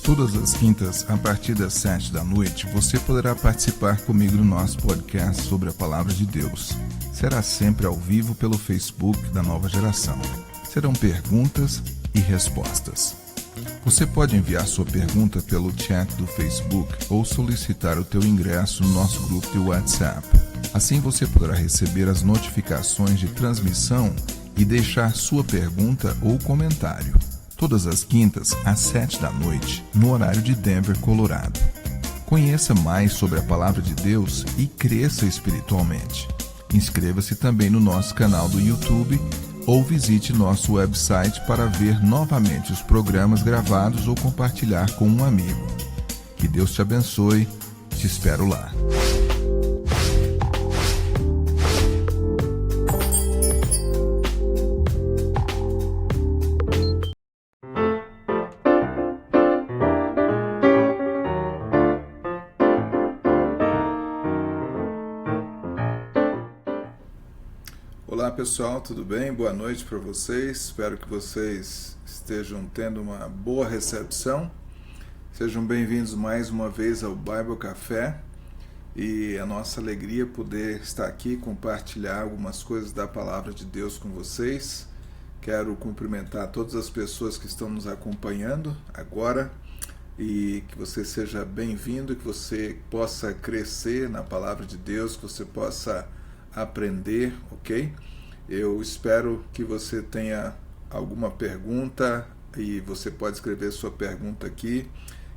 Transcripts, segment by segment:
Todas as quintas, a partir das 7 da noite, você poderá participar comigo no nosso podcast sobre a Palavra de Deus. Será sempre ao vivo pelo Facebook da Nova Geração. Serão perguntas e respostas. Você pode enviar sua pergunta pelo chat do Facebook ou solicitar o teu ingresso no nosso grupo de WhatsApp. Assim você poderá receber as notificações de transmissão e deixar sua pergunta ou comentário. Todas as quintas, às 7 da noite, no horário de Denver, Colorado. Conheça mais sobre a Palavra de Deus e cresça espiritualmente. Inscreva-se também no nosso canal do YouTube ou visite nosso website para ver novamente os programas gravados ou compartilhar com um amigo. Que Deus te abençoe. Te espero lá. Olá pessoal, tudo bem? Boa noite para vocês. Espero que vocês estejam tendo uma boa recepção. Sejam bem-vindos mais uma vez ao Bible Café. E a nossa alegria poder estar aqui e compartilhar algumas coisas da Palavra de Deus com vocês. Quero cumprimentar todas as pessoas que estão nos acompanhando agora e que você seja bem-vindo, que você possa crescer na Palavra de Deus, que você possa aprender, ok? Eu espero que você tenha alguma pergunta e você pode escrever sua pergunta aqui.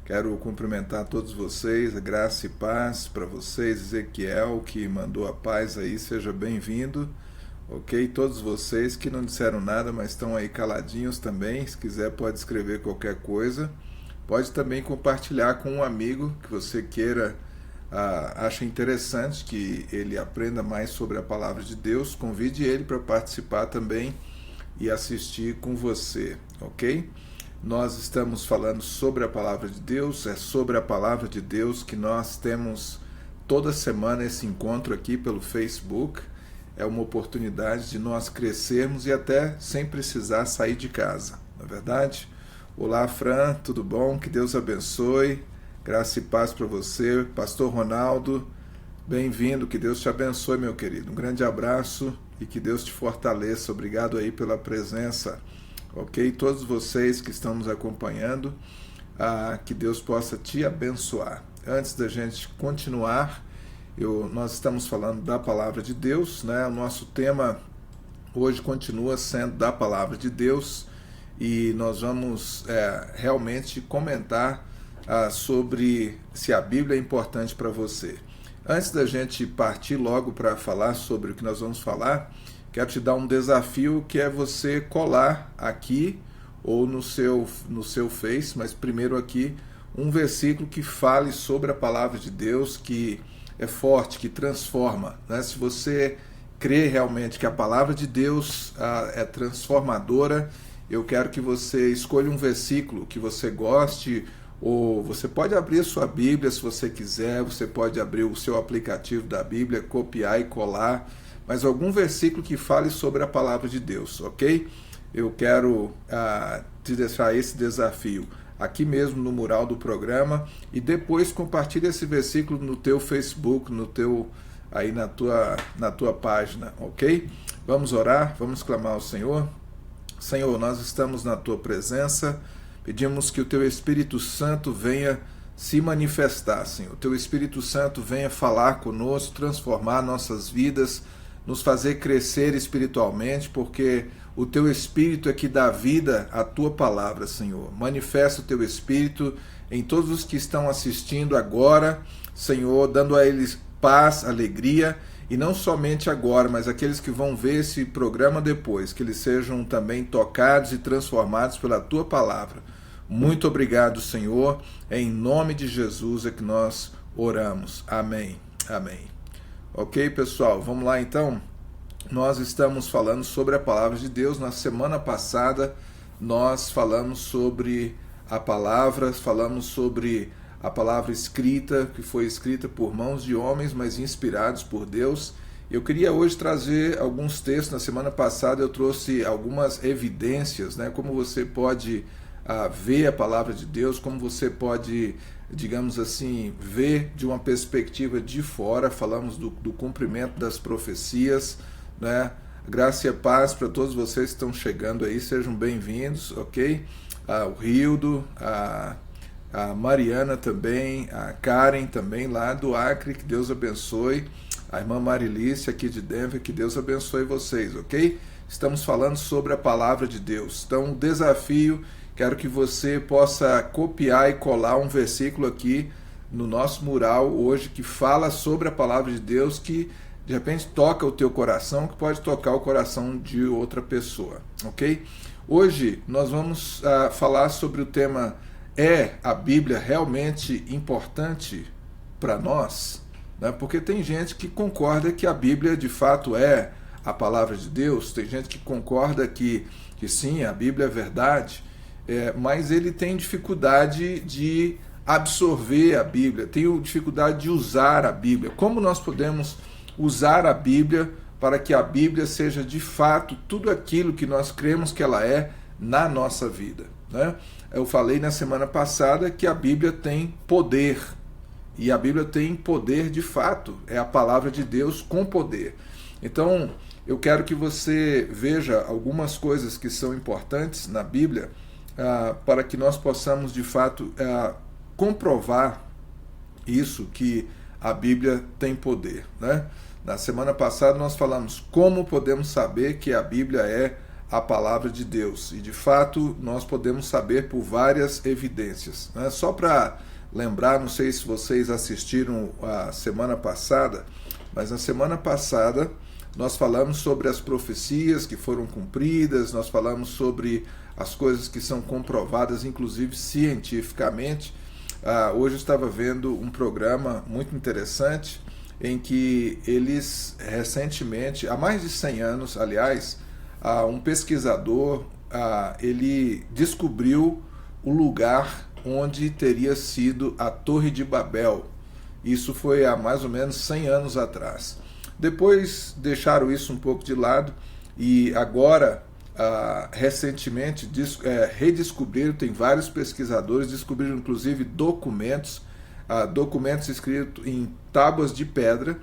Quero cumprimentar todos vocês, a graça e paz para vocês. Ezequiel, que mandou a paz aí, seja bem-vindo, ok? Todos vocês que não disseram nada, mas estão aí caladinhos também, se quiser pode escrever qualquer coisa. Pode também compartilhar com um amigo que você queira, acha interessante que ele aprenda mais sobre a Palavra de Deus. Convide ele para participar também e assistir com você, ok? Nós estamos falando sobre a Palavra de Deus, é sobre a Palavra de Deus que nós temos toda semana esse encontro aqui pelo Facebook. É uma oportunidade de nós crescermos e até sem precisar sair de casa, não é verdade? Olá Fran, tudo bom? Que Deus abençoe. Graça e paz para você, Pastor Ronaldo, bem-vindo, que Deus te abençoe, meu querido. Um grande abraço e que Deus te fortaleça. Obrigado aí pela presença, ok? Todos vocês que estão nos acompanhando, que Deus possa te abençoar. Antes da gente continuar, nós estamos falando da Palavra de Deus, né? O nosso tema hoje continua sendo da Palavra de Deus e nós vamos realmente comentar sobre se a Bíblia é importante para você. Antes da gente partir logo para falar sobre o que nós vamos falar, quero te dar um desafio que é você colar aqui ou no seu Face, mas primeiro aqui, um versículo que fale sobre a Palavra de Deus, que é forte, que transforma, né? Se você crê realmente que a Palavra de Deus é transformadora, eu quero que você escolha um versículo que você goste. Ou você pode abrir a sua Bíblia se você quiser, você pode abrir o seu aplicativo da Bíblia, copiar e colar, mas algum versículo que fale sobre a Palavra de Deus, ok? Eu quero te deixar esse desafio aqui mesmo no mural do programa e depois compartilhe esse versículo no teu Facebook, aí na tua página, ok? Vamos orar, vamos clamar ao Senhor. Senhor, nós estamos na tua presença. Pedimos que o Teu Espírito Santo venha se manifestar, Senhor. O Teu Espírito Santo venha falar conosco, transformar nossas vidas, nos fazer crescer espiritualmente, porque o Teu Espírito é que dá vida à Tua Palavra, Senhor. Manifesta o Teu Espírito em todos os que estão assistindo agora, Senhor, dando a eles paz, alegria, e não somente agora, mas aqueles que vão ver esse programa depois, que eles sejam também tocados e transformados pela Tua Palavra. Muito obrigado, Senhor. Em nome de Jesus é que nós oramos. Amém. Amém. Ok, pessoal? Vamos lá, então? Nós estamos falando sobre a Palavra de Deus. Na semana passada, nós falamos sobre a palavra, falamos sobre a palavra escrita, que foi escrita por mãos de homens, mas inspirados por Deus. Eu queria hoje trazer alguns textos. Na semana passada eu trouxe algumas evidências, né, como você pode ver a palavra de Deus, como você pode, digamos assim, ver de uma perspectiva de fora. Falamos do cumprimento das profecias, né? Graça e paz para todos vocês que estão chegando aí, sejam bem-vindos, ok? O Rildo, a Mariana também, a Karen também lá do Acre, que Deus abençoe, a irmã Marilícia aqui de Denver, que Deus abençoe vocês, ok? Estamos falando sobre a palavra de Deus. Então, o desafio, quero que você possa copiar e colar um versículo aqui no nosso mural hoje que fala sobre a palavra de Deus, que de repente toca o teu coração, que pode tocar o coração de outra pessoa, ok? Hoje nós vamos falar sobre o tema: é a Bíblia realmente importante para nós? Né? Porque tem gente que concorda que a Bíblia de fato é a palavra de Deus, tem gente que concorda que sim, a Bíblia é verdade, mas ele tem dificuldade de absorver a Bíblia, tem dificuldade de usar a Bíblia. Como nós podemos usar a Bíblia para que a Bíblia seja de fato tudo aquilo que nós cremos que ela é na nossa vida, né? Eu falei na semana passada que a Bíblia tem poder, e a Bíblia tem poder de fato, é a palavra de Deus com poder. Então, eu quero que você veja algumas coisas que são importantes na Bíblia para que nós possamos de fato comprovar isso, que a Bíblia tem poder, né? Na semana passada nós falamos como podemos saber que a Bíblia é a palavra de Deus, e de fato nós podemos saber por várias evidências, né? Só para lembrar, não sei se vocês assistiram a semana passada, mas na semana passada nós falamos sobre as profecias que foram cumpridas, nós falamos sobre as coisas que são comprovadas, inclusive cientificamente. Hoje eu estava vendo um programa muito interessante em que eles recentemente, há mais de 100 anos, aliás, um pesquisador, ele descobriu o lugar onde teria sido a Torre de Babel. Isso foi há mais ou menos 100 anos atrás. Depois deixaram isso um pouco de lado e agora, recentemente, redescobriram, tem vários pesquisadores, descobriram inclusive documentos escritos em tábuas de pedra,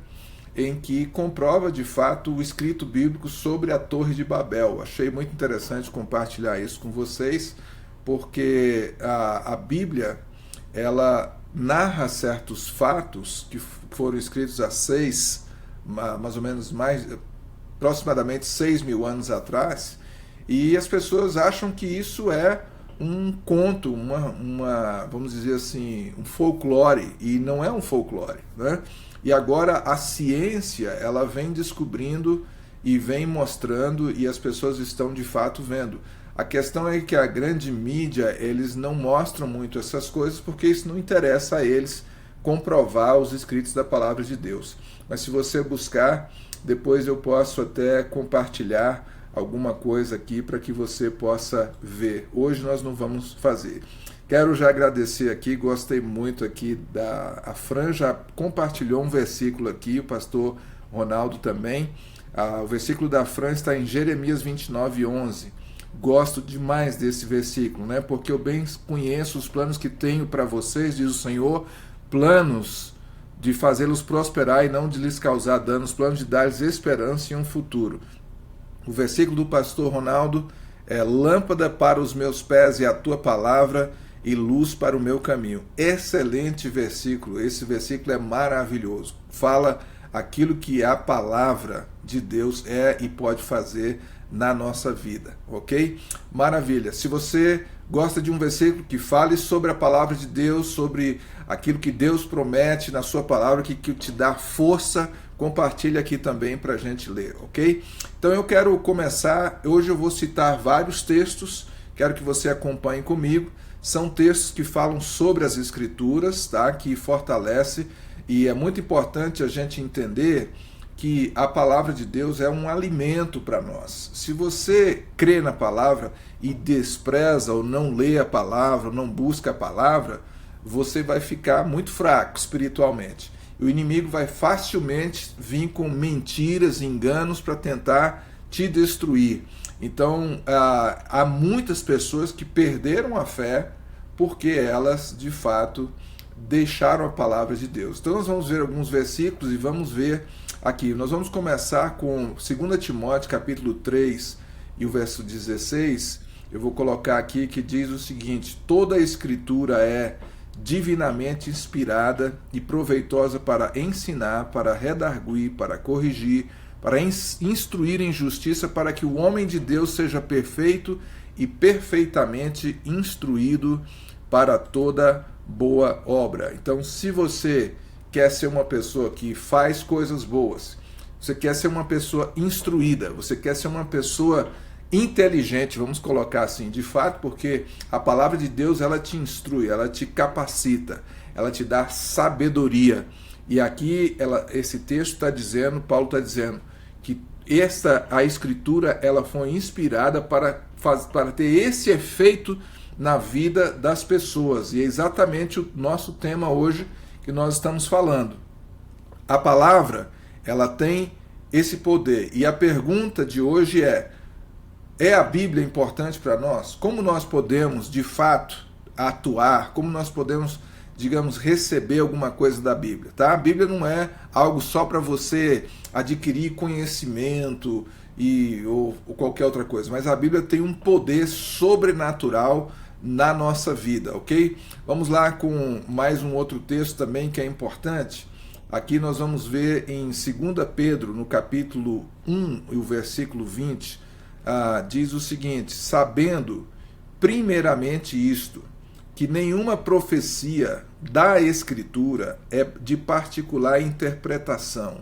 em que comprova de fato o escrito bíblico sobre a Torre de Babel. Achei muito interessante compartilhar isso com vocês, porque a Bíblia, ela narra certos fatos que foram escritos há mais ou menos aproximadamente 6.000 anos atrás, e as pessoas acham que isso é um conto, vamos dizer assim, um folclore, e não é um folclore, né? E agora a ciência, ela vem descobrindo e vem mostrando, e as pessoas estão de fato vendo. A questão é que a grande mídia, eles não mostram muito essas coisas, porque isso não interessa a eles comprovar os escritos da palavra de Deus. Mas se você buscar, depois eu posso até compartilhar alguma coisa aqui para que você possa ver. Hoje nós não vamos fazer. Quero já agradecer aqui, gostei muito aqui a Fran já compartilhou um versículo aqui, o pastor Ronaldo também. O versículo da Fran está em Jeremias 29:11. Gosto demais desse versículo, né? Porque eu bem conheço os planos que tenho para vocês, diz o Senhor, planos de fazê-los prosperar e não de lhes causar danos, planos de dar-lhes esperança e um futuro. O versículo do pastor Ronaldo é: lâmpada para os meus pés e a tua palavra e luz para o meu caminho. Excelente versículo, esse versículo é maravilhoso. Fala aquilo que a palavra de Deus é e pode fazer na nossa vida, ok? Maravilha. Se você gosta de um versículo que fale sobre a palavra de Deus, sobre aquilo que Deus promete na sua palavra, que te dá força, compartilha aqui também para a gente ler, ok? Então eu quero começar, hoje eu vou citar vários textos, quero que você acompanhe comigo. São textos que falam sobre as Escrituras, tá? Que fortalece, e é muito importante a gente entender que a palavra de Deus é um alimento para nós. Se você crê na palavra e despreza ou não lê a palavra, ou não busca a palavra, você vai ficar muito fraco espiritualmente. O inimigo vai facilmente vir com mentiras, enganos para tentar te destruir. Então, há muitas pessoas que perderam a fé porque elas, de fato, deixaram a palavra de Deus. Então, nós vamos ver alguns versículos e vamos ver aqui. Nós vamos começar com 2 Timóteo, capítulo 3, e o verso 16. Eu vou colocar aqui que diz o seguinte: toda a Escritura é divinamente inspirada e proveitosa para ensinar, para redarguir, para corrigir, para instruir em justiça, para que o homem de Deus seja perfeito e perfeitamente instruído para toda boa obra. Então, se você quer ser uma pessoa que faz coisas boas, você quer ser uma pessoa instruída, você quer ser uma pessoa inteligente, vamos colocar assim, de fato, porque a palavra de Deus, ela te instrui, ela te capacita, ela te dá sabedoria. E aqui esse texto está dizendo, Paulo está dizendo, que a Escritura, ela foi inspirada para ter esse efeito na vida das pessoas. E é exatamente o nosso tema hoje que nós estamos falando. A palavra, ela tem esse poder. E a pergunta de hoje é a Bíblia importante para nós? Como nós podemos, de fato, atuar? Como nós podemos, digamos, receber alguma coisa da Bíblia? Tá? A Bíblia não é algo só para você adquirir conhecimento ou qualquer outra coisa, mas a Bíblia tem um poder sobrenatural na nossa vida, ok? Vamos lá com mais um outro texto também que é importante. Aqui nós vamos ver em 2 Pedro, no capítulo 1 e o versículo 20, diz o seguinte: sabendo primeiramente isto, que nenhuma profecia da Escritura é de particular interpretação,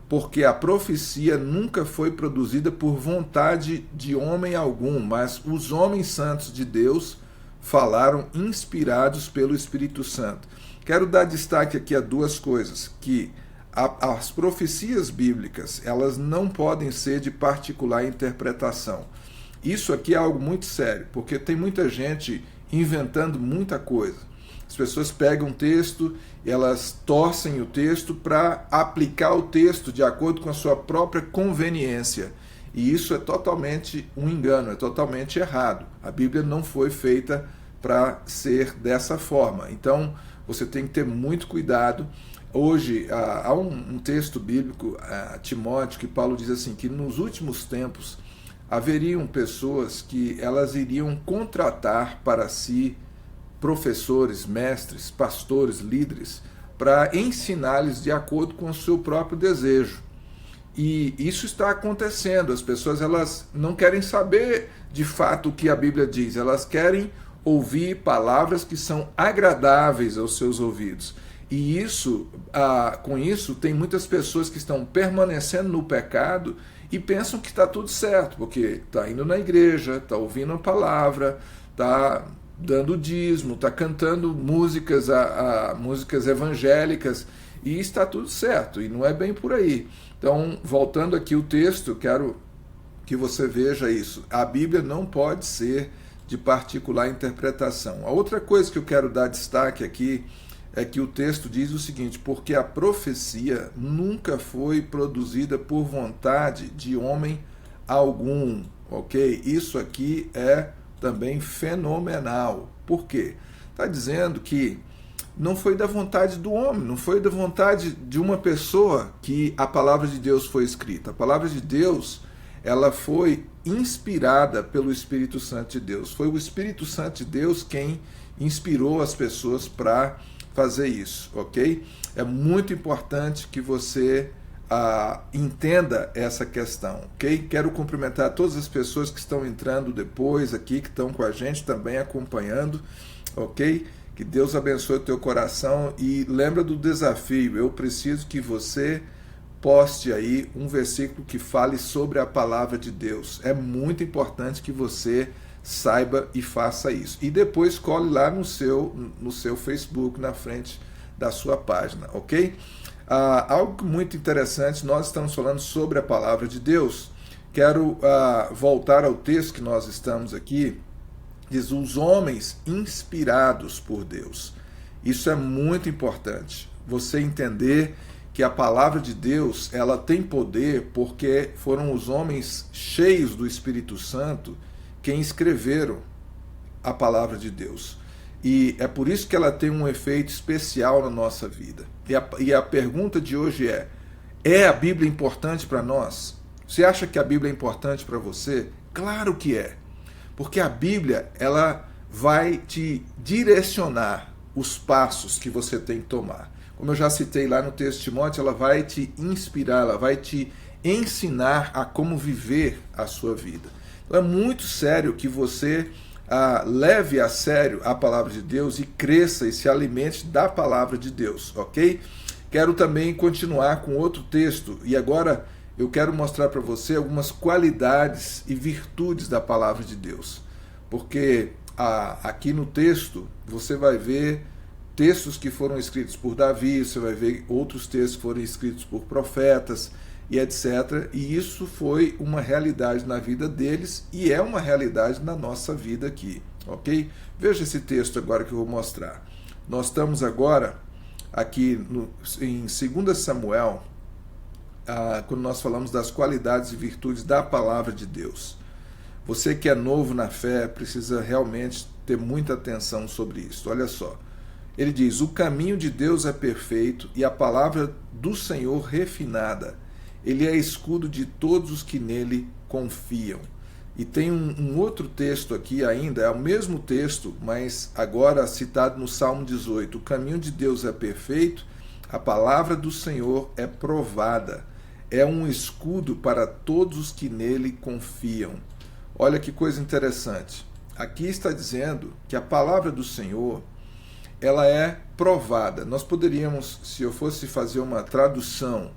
porque a profecia nunca foi produzida por vontade de homem algum, mas os homens santos de Deus falaram inspirados pelo Espírito Santo. Quero dar destaque aqui a duas coisas, que as profecias bíblicas, elas não podem ser de particular interpretação. Isso aqui é algo muito sério, porque tem muita gente inventando muita coisa. As pessoas pegam um texto, elas torcem o texto para aplicar o texto de acordo com a sua própria conveniência. E isso é totalmente um engano, é totalmente errado. A Bíblia não foi feita para ser dessa forma. Então, você tem que ter muito cuidado. Hoje, há um texto bíblico, Timóteo, que Paulo diz assim, que nos últimos tempos haveriam pessoas que elas iriam contratar para si professores, mestres, pastores, líderes, para ensinar-lhes de acordo com o seu próprio desejo. E isso está acontecendo. As pessoas, elas não querem saber de fato o que a Bíblia diz, elas querem ouvir palavras que são agradáveis aos seus ouvidos. E isso, com isso, tem muitas pessoas que estão permanecendo no pecado e pensam que está tudo certo, porque está indo na igreja, está ouvindo a palavra, está dando dízimo, está cantando músicas, músicas evangélicas, e está tudo certo, e não é bem por aí. Então, voltando aqui o texto, quero que você veja isso. A Bíblia não pode ser de particular interpretação. A outra coisa que eu quero dar destaque aqui é que o texto diz o seguinte: porque a profecia nunca foi produzida por vontade de homem algum, ok? Isso aqui é também fenomenal. Por quê? Está dizendo que não foi da vontade do homem, não foi da vontade de uma pessoa que a palavra de Deus foi escrita. A palavra de Deus, ela foi inspirada pelo Espírito Santo de Deus. Foi o Espírito Santo de Deus quem inspirou as pessoas para fazer isso, ok? É muito importante que você entenda essa questão, ok? Quero cumprimentar todas as pessoas que estão entrando depois aqui, que estão com a gente também acompanhando, ok? Que Deus abençoe o teu coração e lembra do desafio. Eu preciso que você poste aí um versículo que fale sobre a palavra de Deus. É muito importante que você saiba e faça isso. E depois cole lá no seu Facebook, na frente da sua página, ok? Algo muito interessante, nós estamos falando sobre a palavra de Deus. Quero voltar ao texto que nós estamos aqui. Diz, os homens inspirados por Deus. Isso é muito importante. Você entender que a palavra de Deus, ela tem poder porque foram os homens cheios do Espírito Santo quem escreveram a palavra de Deus. E é por isso que ela tem um efeito especial na nossa vida. E a pergunta de hoje é a Bíblia importante para nós? Você acha que a Bíblia é importante para você? Claro que é. Porque a Bíblia, ela vai te direcionar os passos que você tem que tomar. Como eu já citei lá no texto de Timóteo, ela vai te inspirar, ela vai te ensinar a como viver a sua vida. Então é muito sério que você leve a sério a palavra de Deus e cresça e se alimente da palavra de Deus, ok? Quero também continuar com outro texto e agora eu quero mostrar para você algumas qualidades e virtudes da palavra de Deus. Porque aqui no texto você vai ver textos que foram escritos por Davi, você vai ver outros textos que foram escritos por profetas e etc. E isso foi uma realidade na vida deles e é uma realidade na nossa vida aqui, ok? Veja esse texto agora que eu vou mostrar. Nós estamos agora aqui em 2 Samuel, quando nós falamos das qualidades e virtudes da palavra de Deus. Você que é novo na fé precisa realmente ter muita atenção sobre isso. Olha só. Ele diz: o caminho de Deus é perfeito e a palavra do Senhor refinada. Ele é escudo de todos os que nele confiam. E tem um outro texto aqui ainda, é o mesmo texto, mas agora citado no Salmo 18. O caminho de Deus é perfeito, a palavra do Senhor é provada. É um escudo para todos os que nele confiam. Olha que coisa interessante. Aqui está dizendo que a palavra do Senhor, ela é provada. Nós poderíamos, se eu fosse fazer uma tradução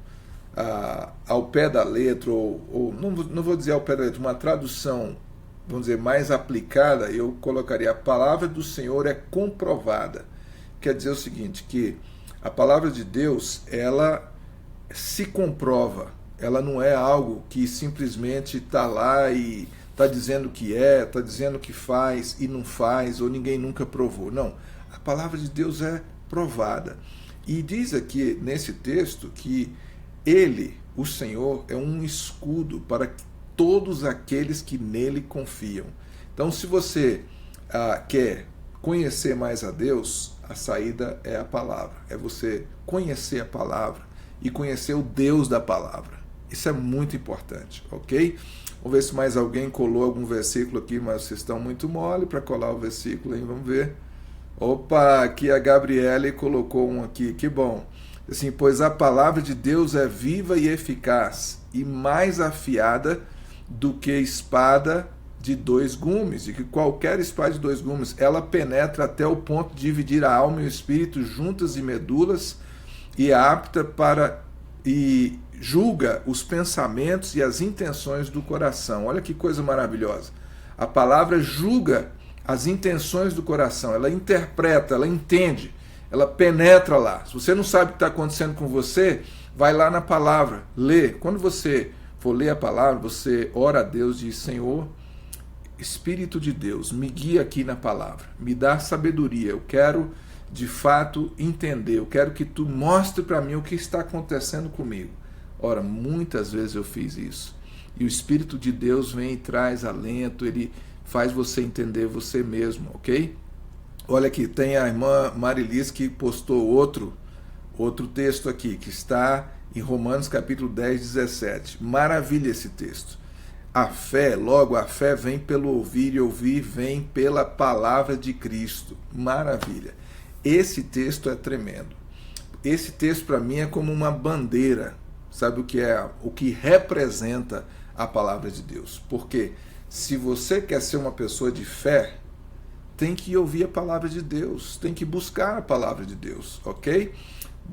ao pé da letra, ou não vou dizer ao pé da letra, uma tradução, vamos dizer, mais aplicada, eu colocaria: a palavra do Senhor é comprovada. Quer dizer o seguinte, que a palavra de Deus, ela se comprova. Ela não é algo que simplesmente está lá e está dizendo que está dizendo que faz e não faz, ou ninguém nunca provou. Não, a palavra de Deus é provada. E diz aqui nesse texto que ele, o Senhor, é um escudo para todos aqueles que nele confiam. Então, se você quer conhecer mais a Deus, a saída é a palavra. É você conhecer a palavra e conhecer o Deus da palavra. Isso é muito importante, ok? Vamos ver se mais alguém colou algum versículo aqui, mas vocês estão muito mole para colar o versículo aí, vamos ver. Opa, aqui a Gabriele colocou um aqui, que bom. Assim, pois a palavra de Deus é viva e eficaz, e mais afiada do que espada de 2 gumes, e que qualquer espada de 2 gumes, ela penetra até o ponto de dividir a alma e o espírito, juntas e medulas, e é apta e julga os pensamentos e as intenções do coração. Olha que coisa maravilhosa. A palavra julga as intenções do coração, ela interpreta, ela entende, ela penetra lá. Se você não sabe o que está acontecendo com você, vai lá na palavra, lê. Quando você for ler a palavra, você ora a Deus e diz: Senhor, Espírito de Deus, me guia aqui na palavra, me dá sabedoria, eu quero de fato entender, eu quero que tu mostre para mim o que está acontecendo comigo. Ora, muitas vezes eu fiz isso, e o Espírito de Deus vem e traz alento, ele faz você entender você mesmo, ok? Olha aqui, tem a irmã Marilis que postou outro texto aqui, que está em Romanos capítulo 10, 17. Maravilha esse texto. A fé vem pelo ouvir, e ouvir vem pela palavra de Cristo. Maravilha. Esse texto é tremendo. Esse texto para mim é como uma bandeira. Sabe o que é? O que representa a palavra de Deus. Porque se você quer ser uma pessoa de fé, tem que ouvir a palavra de Deus, tem que buscar a palavra de Deus, ok?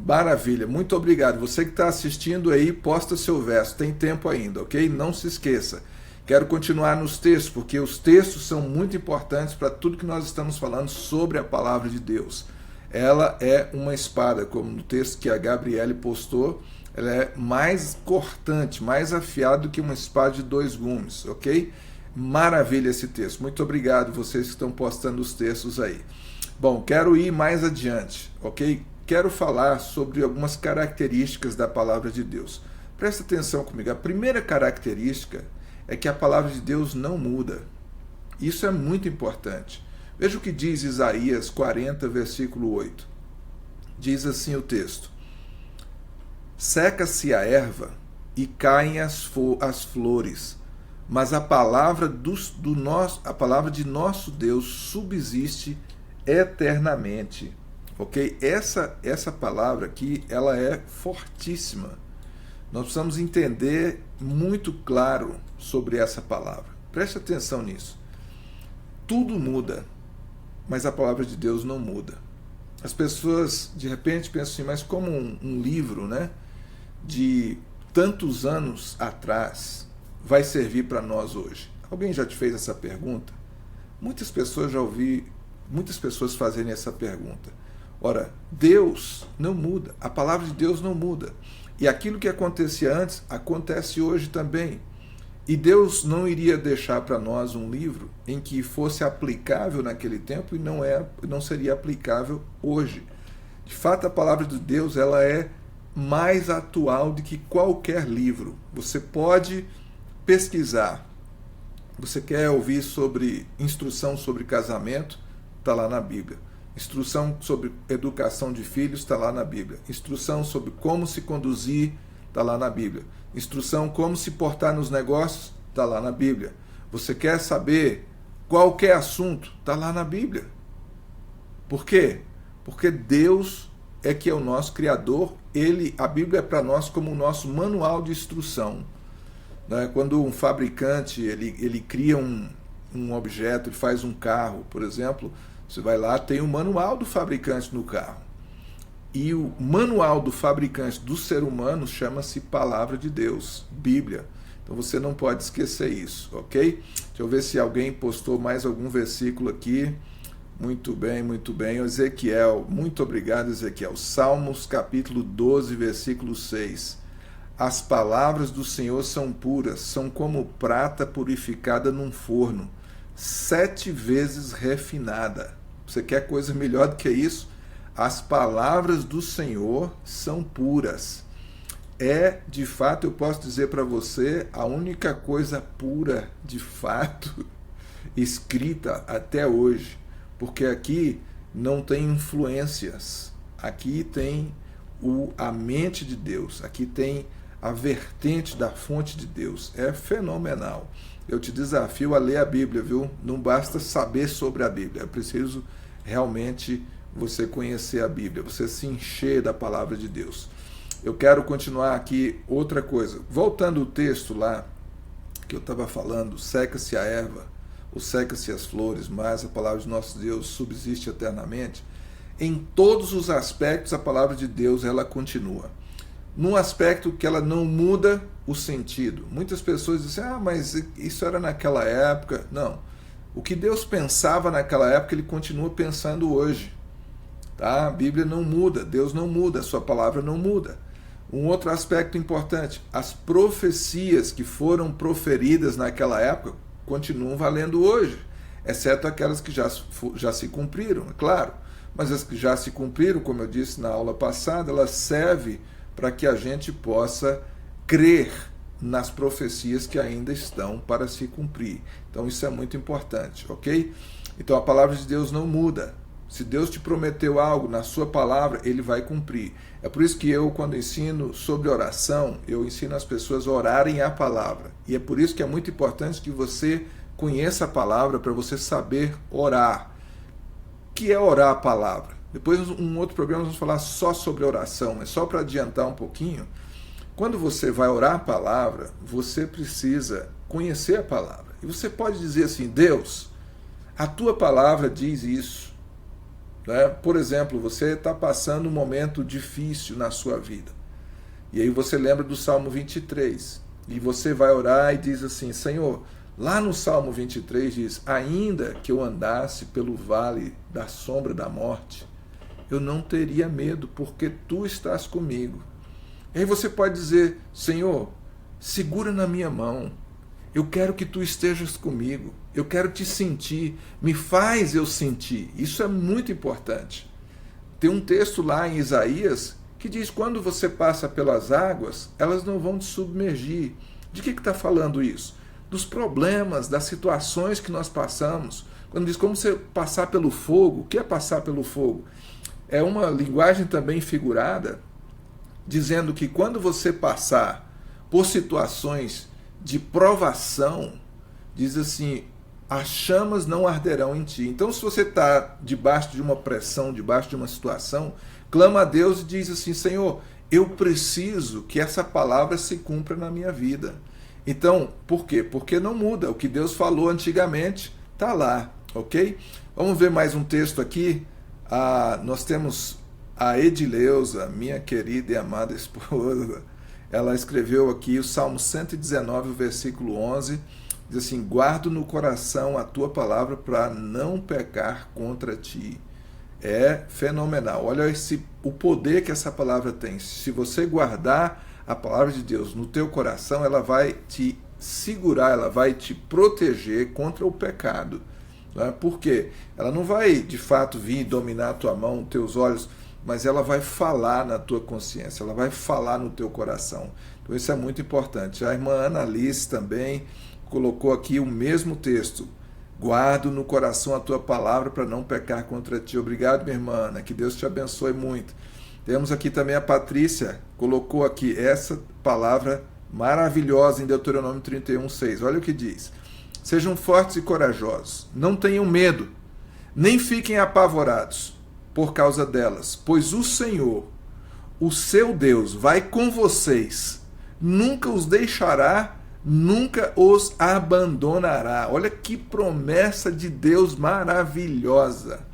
Maravilha, muito obrigado. Você que está assistindo aí, posta seu verso, tem tempo ainda, ok? Não se esqueça. Quero continuar nos textos, porque os textos são muito importantes para tudo que nós estamos falando sobre a palavra de Deus. Ela é uma espada, como no texto que a Gabriele postou, ela é mais cortante, mais afiada do que uma espada de 2 gumes, ok? Maravilha esse texto. Muito obrigado vocês que estão postando os textos aí. Bom, quero ir mais adiante, ok? quero falar sobre algumas características da palavra de Deus. Presta atenção comigo. A primeira característica é que a palavra de Deus não muda. Isso é muito importante. Veja o que diz Isaías 40, versículo 8. Diz assim o texto: seca-se a erva e caem as flores, mas a palavra a palavra de nosso Deus subsiste eternamente. Ok? Essa palavra aqui, ela é fortíssima. Nós precisamos entender muito claro sobre essa palavra. Preste atenção nisso. Tudo muda, mas a palavra de Deus não muda. As pessoas, de repente, pensam assim, mas como um livro, né, de tantos anos atrás vai servir para nós hoje? Alguém já te fez essa pergunta? Muitas pessoas já ouvi muitas pessoas fazerem essa pergunta. Ora, Deus não muda, a palavra de Deus não muda. E aquilo que acontecia antes, acontece hoje também. E Deus não iria deixar para nós um livro em que fosse aplicável naquele tempo e não seria aplicável hoje. De fato, a palavra de Deus, ela é mais atual do que qualquer livro. Você pode pesquisar. Você quer ouvir sobre instrução sobre casamento? Está lá na Bíblia. Instrução sobre educação de filhos? Está lá na Bíblia. Instrução sobre como se conduzir? Está lá na Bíblia. Instrução como se portar nos negócios? Está lá na Bíblia. Você quer saber qualquer assunto? Está lá na Bíblia. Por quê? Porque Deus é que é o nosso Criador. A Bíblia é para nós como o nosso manual de instrução. Quando um fabricante ele cria um objeto, ele faz um carro, por exemplo, você vai lá, tem o manual do fabricante no carro. E o manual do fabricante do ser humano chama-se Palavra de Deus, Bíblia. Então você não pode esquecer isso, ok? Deixa eu ver se alguém postou mais algum versículo aqui. Muito bem, muito bem. Ezequiel, muito obrigado, Ezequiel. Salmos capítulo 12, versículo 6. As palavras do Senhor são puras, são como prata purificada num forno, 7 vezes refinada. Você quer coisa melhor do que isso? As palavras do Senhor são puras. De fato, eu posso dizer para você, a única coisa pura, de fato, escrita até hoje. Porque aqui não tem influências. Aqui tem a mente de Deus. Aqui tem a vertente da fonte de Deus. É fenomenal. Eu te desafio a ler a Bíblia, viu? Não basta saber sobre a Bíblia. É preciso realmente você conhecer a Bíblia, você se encher da palavra de Deus. Eu quero continuar aqui outra coisa. Voltando ao texto lá que eu estava falando, seca-se a erva, ou seca-se as flores, mas a palavra de nosso Deus subsiste eternamente. Em todos os aspectos, a palavra de Deus ela continua. Num aspecto que ela não muda o sentido. Muitas pessoas dizem, mas isso era naquela época. Não. O que Deus pensava naquela época, Ele continua pensando hoje. Tá? A Bíblia não muda, Deus não muda, a sua palavra não muda. Um outro aspecto importante, as profecias que foram proferidas naquela época continuam valendo hoje, exceto aquelas que já se cumpriram, é claro. Mas as que já se cumpriram, como eu disse na aula passada, elas servem para que a gente possa crer nas profecias que ainda estão para se cumprir. Então isso é muito importante, ok? Então a palavra de Deus não muda. Se Deus te prometeu algo na sua palavra, Ele vai cumprir. É por isso que eu, quando ensino sobre oração, eu ensino as pessoas a orarem a palavra. E é por isso que é muito importante que você conheça a palavra para você saber orar. O que é orar a palavra? Depois, um outro programa, nós vamos falar só sobre oração, mas só para adiantar um pouquinho. Quando você vai orar a palavra, você precisa conhecer a palavra. E você pode dizer assim, Deus, a tua palavra diz isso. Por exemplo, você está passando um momento difícil na sua vida. E aí você lembra do Salmo 23. E você vai orar e diz assim, Senhor, lá no Salmo 23 diz, ainda que eu andasse pelo vale da sombra da morte, eu não teria medo, porque tu estás comigo. E aí você pode dizer, Senhor, segura na minha mão. Eu quero que tu estejas comigo. Eu quero te sentir. Me faz eu sentir. Isso é muito importante. Tem um texto lá em Isaías que diz: quando você passa pelas águas, elas não vão te submergir. De que está falando isso? Dos problemas, das situações que nós passamos. Quando diz como você passar pelo fogo, o que é passar pelo fogo? É uma linguagem também figurada, dizendo que quando você passar por situações de provação, diz assim, as chamas não arderão em ti. Então, se você está debaixo de uma pressão, debaixo de uma situação, clama a Deus e diz assim: Senhor, eu preciso que essa palavra se cumpra na minha vida. Então, por quê? Porque não muda. O que Deus falou antigamente está lá, ok? Vamos ver mais um texto aqui. Nós temos a Edileuza, minha querida e amada esposa. Ela escreveu aqui o Salmo 119, o versículo 11. Diz assim: guardo no coração a tua palavra para não pecar contra ti. É fenomenal. Olha o poder que essa palavra tem. Se você guardar a palavra de Deus no teu coração, ela vai te segurar, ela vai te proteger contra o pecado. Não é? Por quê? Ela não vai, de fato, vir dominar a tua mão, os teus olhos, mas ela vai falar na tua consciência, ela vai falar no teu coração. Então isso é muito importante. A irmã Ana Alice também colocou aqui o mesmo texto: guardo no coração a tua palavra para não pecar contra ti. Obrigado, minha irmã Ana, que Deus te abençoe muito. Temos aqui também a Patrícia, colocou aqui essa palavra maravilhosa em Deuteronômio 31:6. Olha o que diz: sejam fortes e corajosos, não tenham medo, nem fiquem apavorados por causa delas, pois o Senhor, o seu Deus, vai com vocês, nunca os deixará, nunca os abandonará. Olha que promessa de Deus maravilhosa.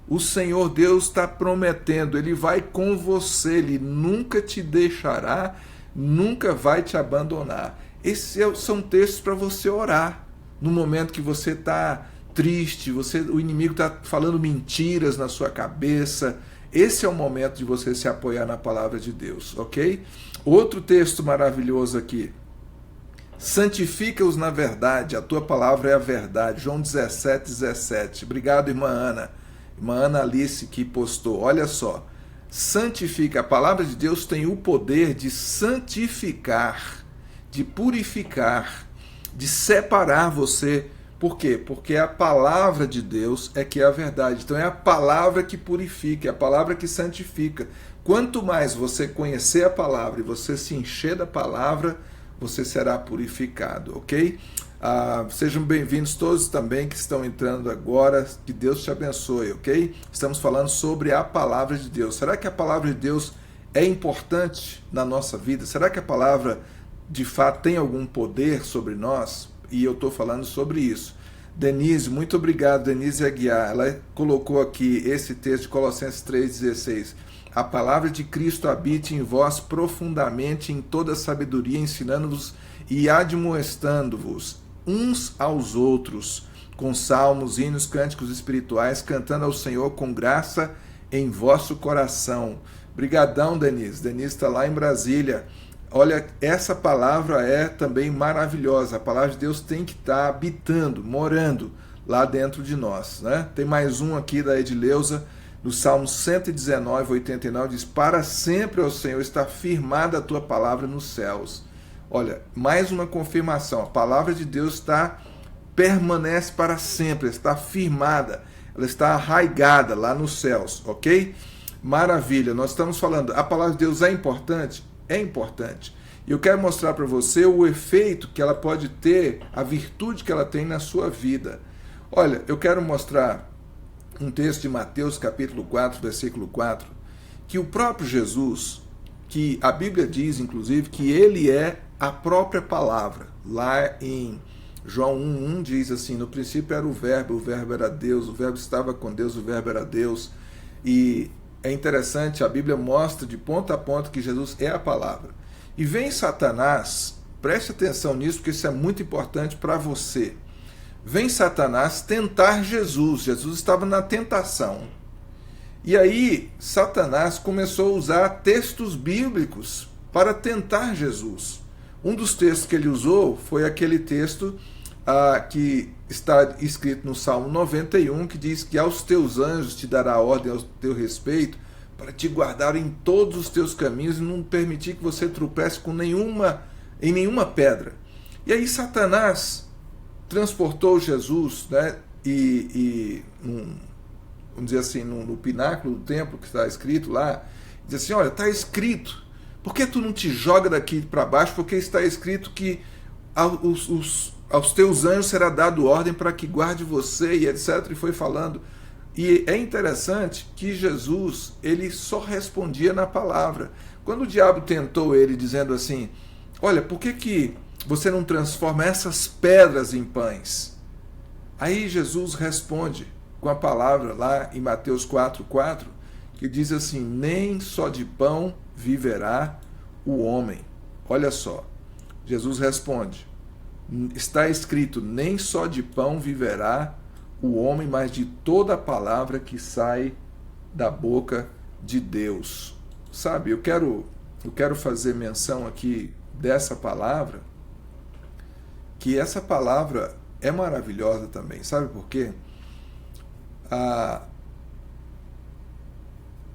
O Senhor Deus está prometendo, Ele vai com você, Ele nunca te deixará, nunca vai te abandonar. Esses são textos para você orar. No momento que você está triste, o inimigo está falando mentiras na sua cabeça, esse é o momento de você se apoiar na palavra de Deus, ok? Outro texto maravilhoso aqui: santifica-os na verdade, a tua palavra é a verdade. João 17:17. Obrigado, irmã Ana. Irmã Ana Alice que postou. Olha só, santifica, a palavra de Deus tem o poder de santificar, de purificar, de separar você. Por quê? Porque a palavra de Deus é que é a verdade. Então é a palavra que purifica, é a palavra que santifica. Quanto mais você conhecer a palavra e você se encher da palavra, você será purificado, ok? Sejam bem-vindos todos também que estão entrando agora, que Deus te abençoe, ok? Estamos falando sobre a palavra de Deus. Será que a palavra de Deus é importante na nossa vida? Será que a palavra de fato tem algum poder sobre nós? E eu estou falando sobre isso. Denise, muito obrigado, Denise Aguiar. Ela colocou aqui esse texto de Colossenses 3,16. A palavra de Cristo habite em vós profundamente em toda sabedoria, ensinando-vos e admoestando-vos uns aos outros, com salmos, hinos, cânticos espirituais, cantando ao Senhor com graça em vosso coração. Brigadão, Denise. Denise está lá em Brasília. Olha, essa palavra é também maravilhosa. A palavra de Deus tem que estar habitando, morando lá dentro de nós, né? Tem mais um aqui da Edileuza, no Salmo 119, 89, diz: para sempre, ó Senhor, está firmada a tua palavra nos céus. Olha, mais uma confirmação, a palavra de Deus permanece para sempre, está firmada, ela está arraigada lá nos céus, ok? Maravilha, nós estamos falando, a palavra de Deus é importante? É importante. E eu quero mostrar para você o efeito que ela pode ter, a virtude que ela tem na sua vida. Olha, eu quero mostrar um texto de Mateus capítulo 4, versículo 4, que o próprio Jesus, que a Bíblia diz, inclusive, que ele é a própria palavra. Lá em João 1,1 diz assim: no princípio era o verbo era Deus, o verbo estava com Deus, o verbo era Deus. E é interessante, a Bíblia mostra de ponta a ponta que Jesus é a palavra. E vem Satanás, preste atenção nisso, porque isso é muito importante para você. Vem Satanás tentar Jesus. Jesus estava na tentação. E aí, Satanás começou a usar textos bíblicos para tentar Jesus. Um dos textos que ele usou foi aquele texto que está escrito no Salmo 91, que diz que aos teus anjos te dará ordem ao teu respeito, para te guardar em todos os teus caminhos e não permitir que você tropece em nenhuma pedra. E aí Satanás transportou Jesus, né, vamos dizer assim, no pináculo do templo que está escrito lá, diz assim, olha, está escrito, por que tu não te joga daqui para baixo? Porque está escrito que aos teus anjos será dado ordem para que guarde você, e etc. E foi falando. E é interessante que Jesus, ele só respondia na palavra. Quando o diabo tentou ele, dizendo assim, olha, por que você não transforma essas pedras em pães? Aí Jesus responde com a palavra lá em Mateus 4:4, que diz assim, nem só de pão viverá o homem. Olha só, Jesus responde, está escrito, nem só de pão viverá o homem, mas de toda a palavra que sai da boca de Deus. Sabe, eu quero fazer menção aqui dessa palavra, que essa palavra é maravilhosa também. Sabe por quê?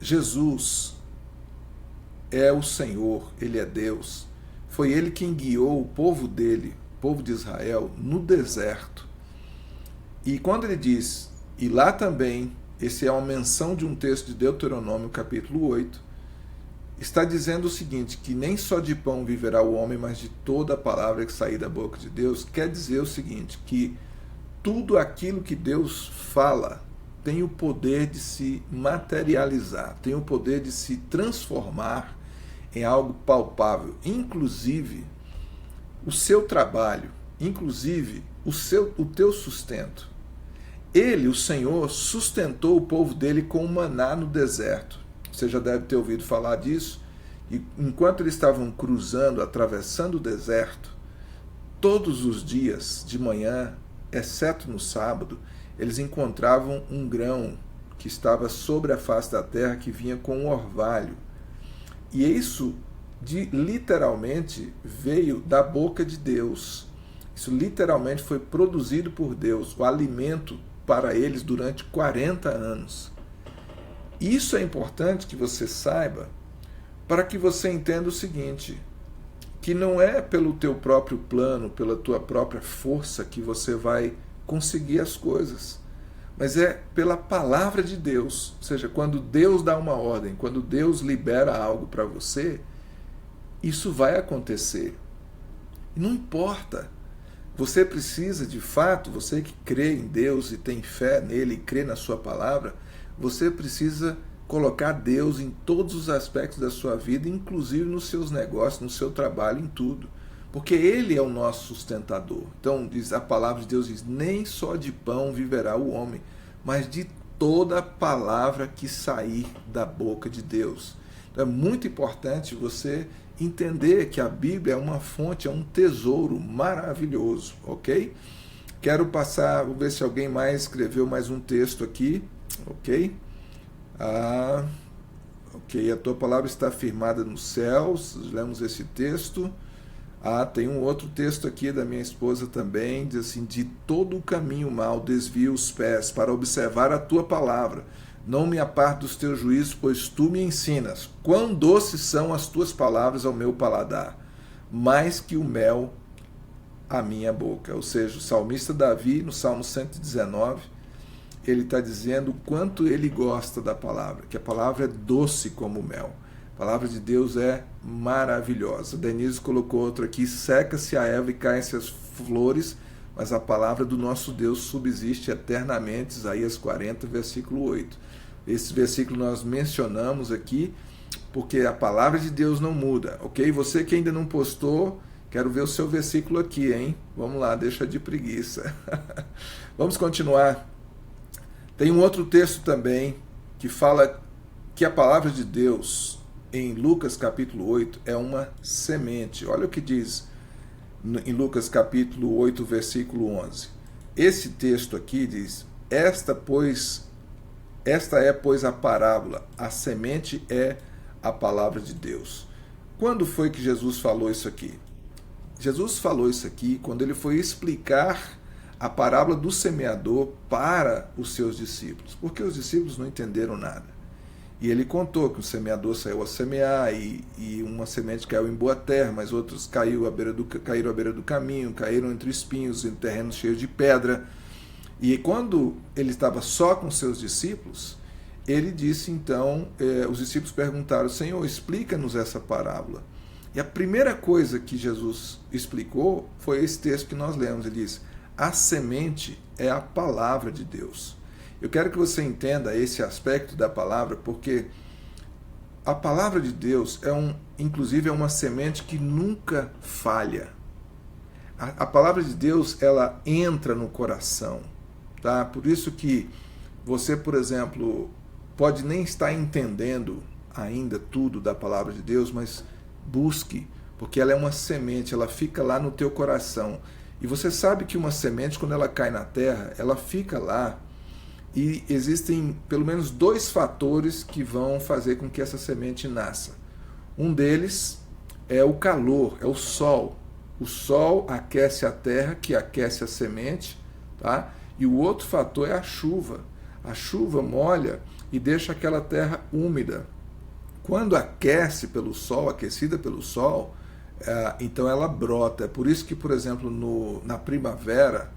Jesus é o Senhor, Ele é Deus. Foi Ele quem guiou o povo dele, o povo de Israel, no deserto. E quando ele diz, e lá também, esse é uma menção de um texto de Deuteronômio, capítulo 8, está dizendo o seguinte, que nem só de pão viverá o homem, mas de toda a palavra que sair da boca de Deus, quer dizer o seguinte, que tudo aquilo que Deus fala tem o poder de se materializar, tem o poder de se transformar em algo palpável, inclusive o seu trabalho, inclusive o teu sustento. Ele, o Senhor, sustentou o povo dele com o maná no deserto. Você já deve ter ouvido falar disso. E enquanto eles estavam cruzando, atravessando o deserto, todos os dias de manhã, exceto no sábado, eles encontravam um grão que estava sobre a face da terra, que vinha com um orvalho. E isso literalmente veio da boca de Deus. Isso literalmente foi produzido por Deus, o alimento para eles durante 40 anos. Isso é importante que você saiba, para que você entenda o seguinte, que não é pelo teu próprio plano, pela tua própria força que você vai conseguir as coisas, mas é pela palavra de Deus. Ou seja, quando Deus dá uma ordem, quando Deus libera algo para você, isso vai acontecer. E não importa. Você precisa, de fato, você que crê em Deus e tem fé nele e crê na sua palavra, você precisa colocar Deus em todos os aspectos da sua vida, inclusive nos seus negócios, no seu trabalho, em tudo. Porque Ele é o nosso sustentador. Então, diz, a palavra de Deus diz, nem só de pão viverá o homem, mas de toda palavra que sair da boca de Deus. Então, é muito importante você entender que a Bíblia é uma fonte, é um tesouro maravilhoso, ok? Quero passar, vou ver se alguém mais escreveu mais um texto aqui, ok? Ok, a tua palavra está firmada nos céus, lemos esse texto. Tem um outro texto aqui da minha esposa também, diz assim, de todo o caminho mau desvia os pés para observar a tua palavra. Não me aparto dos teus juízos, pois tu me ensinas. Quão doces são as tuas palavras ao meu paladar, mais que o mel à minha boca. Ou seja, o salmista Davi, no Salmo 119, ele está dizendo o quanto ele gosta da palavra, que a palavra é doce como mel. A palavra de Deus é maravilhosa. Denise colocou outro aqui, seca-se a erva e caem-se as flores, mas a palavra do nosso Deus subsiste eternamente, Isaías 40, versículo 8. Esse versículo nós mencionamos aqui, porque a palavra de Deus não muda, ok? Você que ainda não postou, quero ver o seu versículo aqui, hein? Vamos lá, deixa de preguiça. Vamos continuar. Tem um outro texto também, que fala que a palavra de Deus, em Lucas capítulo 8, é uma semente. Olha o que diz em Lucas capítulo 8, versículo 11. Esse texto aqui diz, esta é, pois, a parábola, a semente é a palavra de Deus. Quando foi que Jesus falou isso aqui? Jesus falou isso aqui quando ele foi explicar a parábola do semeador para os seus discípulos, porque os discípulos não entenderam nada. E ele contou que o semeador saiu a semear e uma semente caiu em boa terra, mas outros caíram à beira do caminho, caíram entre espinhos, em terreno cheio de pedra. E quando ele estava só com seus discípulos, ele disse então, os discípulos perguntaram: Senhor, explica-nos essa parábola. E a primeira coisa que Jesus explicou foi esse texto que nós lemos. Ele diz: a semente é a palavra de Deus. Eu quero que você entenda esse aspecto da palavra, porque a palavra de Deus inclusive é uma semente que nunca falha. A palavra de Deus, ela entra no coração, tá? Por isso que você, por exemplo, pode nem estar entendendo ainda tudo da palavra de Deus, mas busque, porque ela é uma semente, ela fica lá no teu coração. E você sabe que uma semente, quando ela cai na terra, ela fica lá. E existem pelo menos 2 fatores que vão fazer com que essa semente nasça. Um deles é o calor, é o sol. O sol aquece a terra, que aquece a semente, tá? E o outro fator é a chuva. A chuva molha e deixa aquela terra úmida. Quando aquece pelo sol, aquecida pelo sol, então ela brota. É por isso que, por exemplo, na primavera,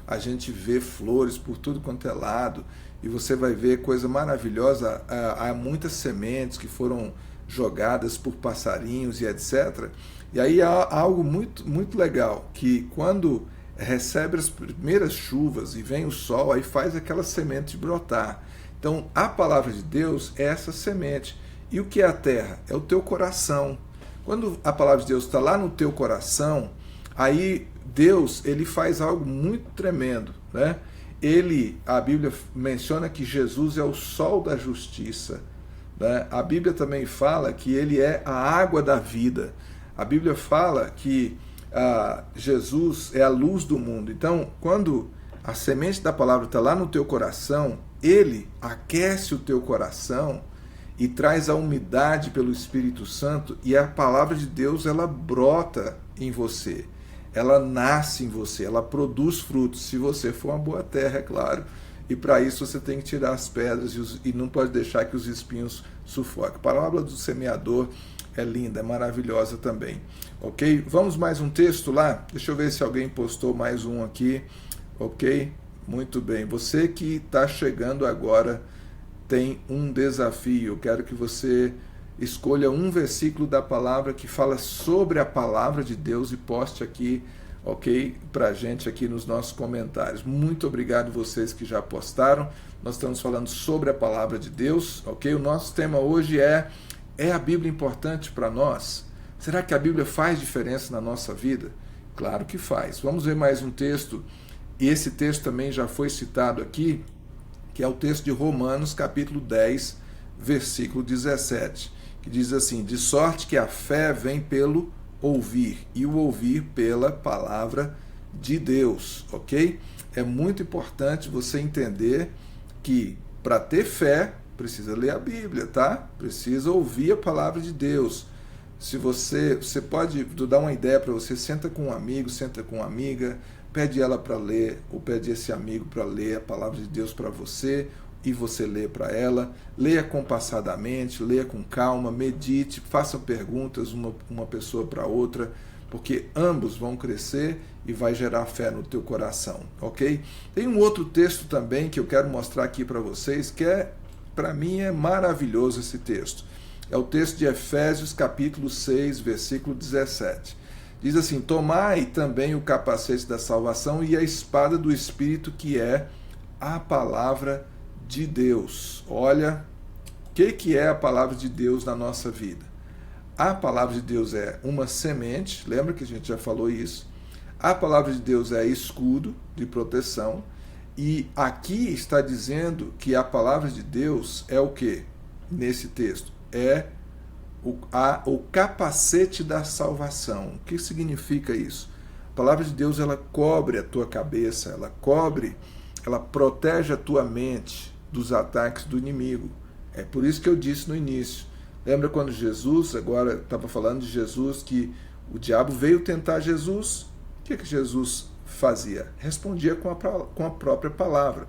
a gente vê flores por tudo quanto é lado, e você vai ver coisa maravilhosa. Há muitas sementes que foram jogadas por passarinhos e etc. E aí há algo muito, muito legal, que quando recebe as primeiras chuvas e vem o sol, aí faz aquela semente brotar. Então a palavra de Deus é essa semente. E o que é a terra? É o teu coração. Quando a palavra de Deus está lá no teu coração, aí Deus, ele faz algo muito tremendo, né? A Bíblia menciona que Jesus é o sol da justiça, né? A Bíblia também fala que ele é a água da vida. A Bíblia fala que Jesus é a luz do mundo. Então, quando a semente da palavra está lá no teu coração, ele aquece o teu coração e traz a umidade pelo Espírito Santo, e a palavra de Deus, ela brota em você. Ela nasce em você, ela produz frutos, se você for uma boa terra, é claro. E para isso você tem que tirar as pedras e não pode deixar que os espinhos sufoquem. A parábola do semeador é linda, é maravilhosa também. Ok? Vamos mais um texto lá? Deixa eu ver se alguém postou mais um aqui. Ok? Muito bem. Você que está chegando agora tem um desafio. Eu quero que você escolha um versículo da palavra que fala sobre a palavra de Deus e poste aqui, ok? Pra gente aqui nos nossos comentários. Muito obrigado vocês que já postaram. Nós estamos falando sobre a palavra de Deus, ok? O nosso tema hoje é a Bíblia importante para nós? Será que a Bíblia faz diferença na nossa vida? Claro que faz. Vamos ver mais um texto, e esse texto também já foi citado aqui, que é o texto de Romanos, capítulo 10, versículo 17, que diz assim: de sorte que a fé vem pelo ouvir, e o ouvir pela palavra de Deus, ok? É muito importante você entender que para ter fé, precisa ler a Bíblia, tá? Precisa ouvir a palavra de Deus. Se você pode, vou dar uma ideia para você, senta com um amigo, senta com uma amiga, pede ela para ler, ou pede esse amigo para ler a palavra de Deus para você, e você lê para ela. Leia compassadamente, leia com calma, medite, faça perguntas uma pessoa para outra, porque ambos vão crescer e vai gerar fé no teu coração, ok? Tem um outro texto também que eu quero mostrar aqui para vocês, que para mim é maravilhoso esse texto. É o texto de Efésios, capítulo 6, versículo 17. Diz assim: tomai também o capacete da salvação e a espada do Espírito, que é a palavra de Deus. Olha, o que é a palavra de Deus na nossa vida? A palavra de Deus é uma semente, lembra que a gente já falou isso? A palavra de Deus é escudo de proteção, e aqui está dizendo que a palavra de Deus é o que? Nesse texto, é o capacete da salvação. O que significa isso? A palavra de Deus, ela cobre a tua cabeça, ela protege a tua mente dos ataques do inimigo. É por isso que eu disse no início. Lembra quando Jesus, agora estava falando de Jesus, que o diabo veio tentar Jesus? O que Jesus fazia? Respondia com a própria palavra.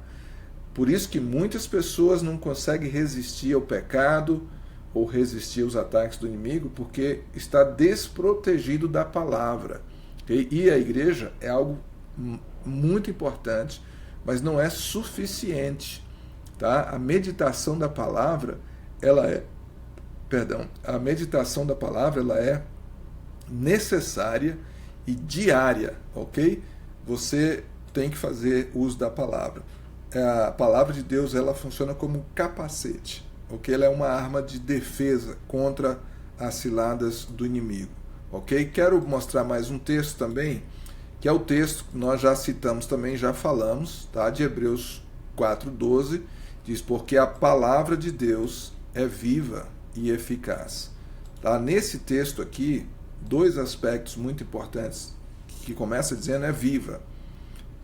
Por isso que muitas pessoas não conseguem resistir ao pecado ou resistir aos ataques do inimigo, porque está desprotegido da palavra. E a igreja é algo muito importante, mas não é suficiente. Tá? A meditação da palavra, a meditação da palavra, ela é necessária e diária, ok? Você tem que fazer uso da palavra. A palavra de Deus, ela funciona como um capacete, ok? Ela é uma arma de defesa contra as ciladas do inimigo, ok? Quero mostrar mais um texto também, que é o texto que nós já citamos também, já falamos, tá? De Hebreus 4:12, diz: porque a palavra de Deus é viva e eficaz. Tá? Nesse texto aqui, dois aspectos muito importantes, que começa dizendo é viva.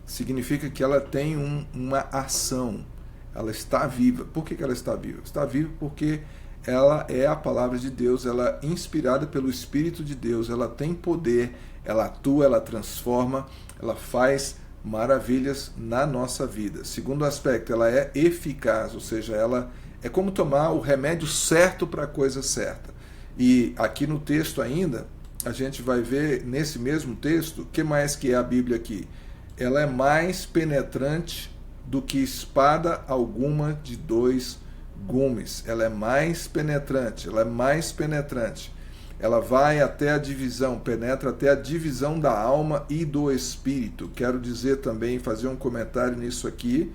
Significa que ela tem uma ação, ela está viva. Por que ela está viva? Está viva porque ela é a palavra de Deus, ela é inspirada pelo Espírito de Deus, ela tem poder, ela atua, ela transforma, ela faz maravilhas na nossa vida. Segundo aspecto, ela é eficaz, ou seja, ela é como tomar o remédio certo para a coisa certa. E aqui no texto ainda, a gente vai ver nesse mesmo texto, o que mais que é a Bíblia aqui? Ela é mais penetrante do que espada alguma de dois gumes. Ela é mais penetrante, ela é mais penetrante. Ela vai até a divisão, penetra até a divisão da alma e do espírito. Quero dizer também, fazer um comentário nisso aqui,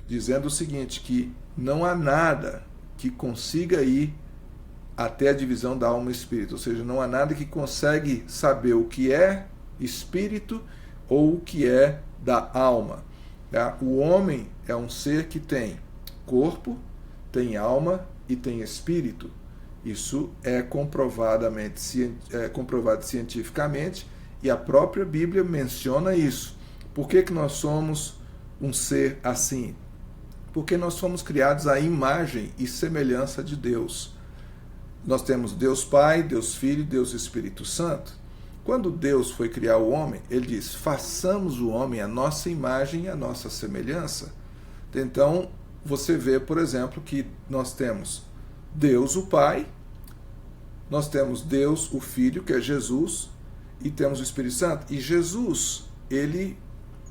dizendo o seguinte, que não há nada que consiga ir até a divisão da alma e espírito. Ou seja, não há nada que consegue saber o que é espírito ou o que é da alma. Tá? O homem é um ser que tem corpo, tem alma e tem espírito. Isso é comprovado cientificamente e a própria Bíblia menciona isso. Por que nós somos um ser assim? Porque nós fomos criados à imagem e semelhança de Deus. Nós temos Deus Pai, Deus Filho, Deus Espírito Santo. Quando Deus foi criar o homem, ele diz: façamos o homem à nossa imagem e à nossa semelhança. Então, você vê, por exemplo, que nós temos Deus o Pai, nós temos Deus o Filho, que é Jesus, e temos o Espírito Santo. E Jesus, ele,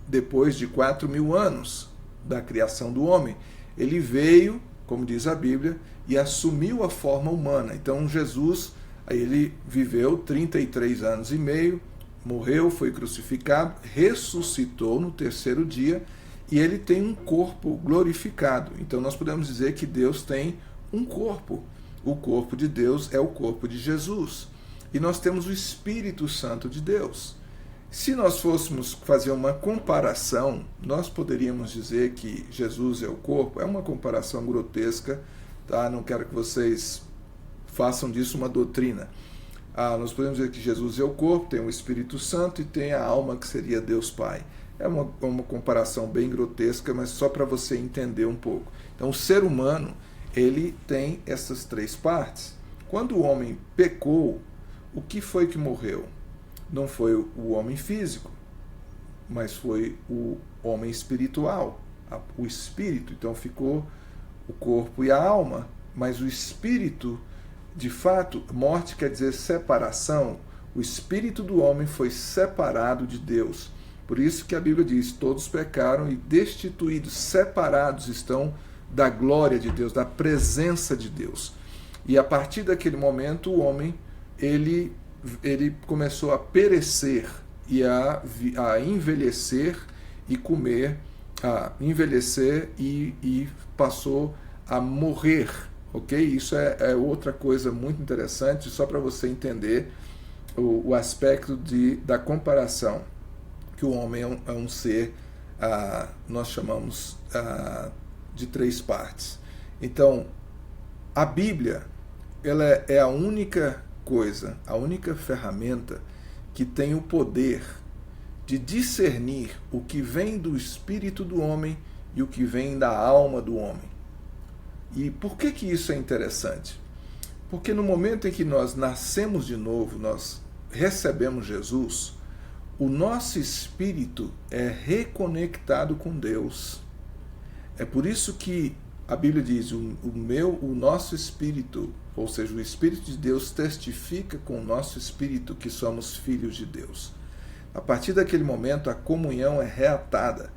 depois de 4.000 anos da criação do homem, ele veio, como diz a Bíblia, e assumiu a forma humana. Então Jesus, ele viveu 33 anos e meio, morreu, foi crucificado, ressuscitou no terceiro dia, e ele tem um corpo glorificado. Então nós podemos dizer que Deus tem um corpo. O corpo de Deus é o corpo de Jesus. E nós temos o Espírito Santo de Deus. Se nós fôssemos fazer uma comparação, nós poderíamos dizer que Jesus é o corpo. É uma comparação grotesca, tá? Não quero que vocês façam disso uma doutrina. Nós podemos dizer que Jesus é o corpo, tem o Espírito Santo e tem a alma, que seria Deus Pai. É uma comparação bem grotesca, mas só para você entender um pouco. Então, o ser humano, ele tem essas três partes. Quando o homem pecou, o que foi que morreu? Não foi o homem físico, mas foi o homem espiritual, o espírito. Então ficou o corpo e a alma, mas o espírito, de fato, morte quer dizer separação. O espírito do homem foi separado de Deus. Por isso que a Bíblia diz: todos pecaram e destituídos, separados estão da glória de Deus, da presença de Deus. E a partir daquele momento o homem, ele começou a perecer e a envelhecer e comer, a envelhecer e passou a morrer, ok? Isso é outra coisa muito interessante, só para você entender o aspecto da comparação, que o homem é um ser, nós chamamos de três partes. Então, a Bíblia, ela é a única coisa, a única ferramenta que tem o poder de discernir o que vem do espírito do homem e o que vem da alma do homem. E por que isso é interessante? Porque no momento em que nós nascemos de novo, nós recebemos Jesus, o nosso espírito é reconectado com Deus. É por isso que a Bíblia diz, o nosso espírito, ou seja, o Espírito de Deus testifica com o nosso espírito que somos filhos de Deus. A partir daquele momento, a comunhão é reatada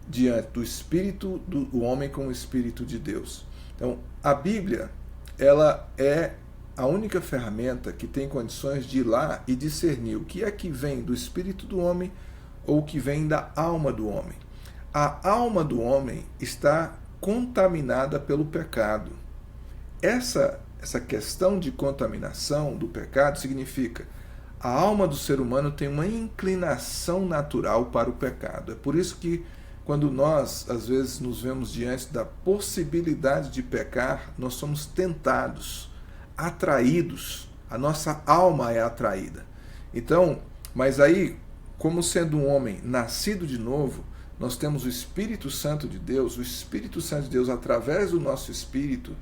diante do espírito do homem com o Espírito de Deus. Então, a Bíblia, ela é a única ferramenta que tem condições de ir lá e discernir o que é que vem do espírito do homem ou o que vem da alma do homem. A alma do homem está contaminada pelo pecado. Essa questão de contaminação do pecado significa a alma do ser humano tem uma inclinação natural para o pecado. É por isso que quando nós, às vezes, nos vemos diante da possibilidade de pecar, nós somos tentados, atraídos, a nossa alma é atraída. Então, mas aí, como sendo um homem nascido de novo, nós temos o Espírito Santo de Deus, o Espírito Santo de Deus, através do nosso espírito,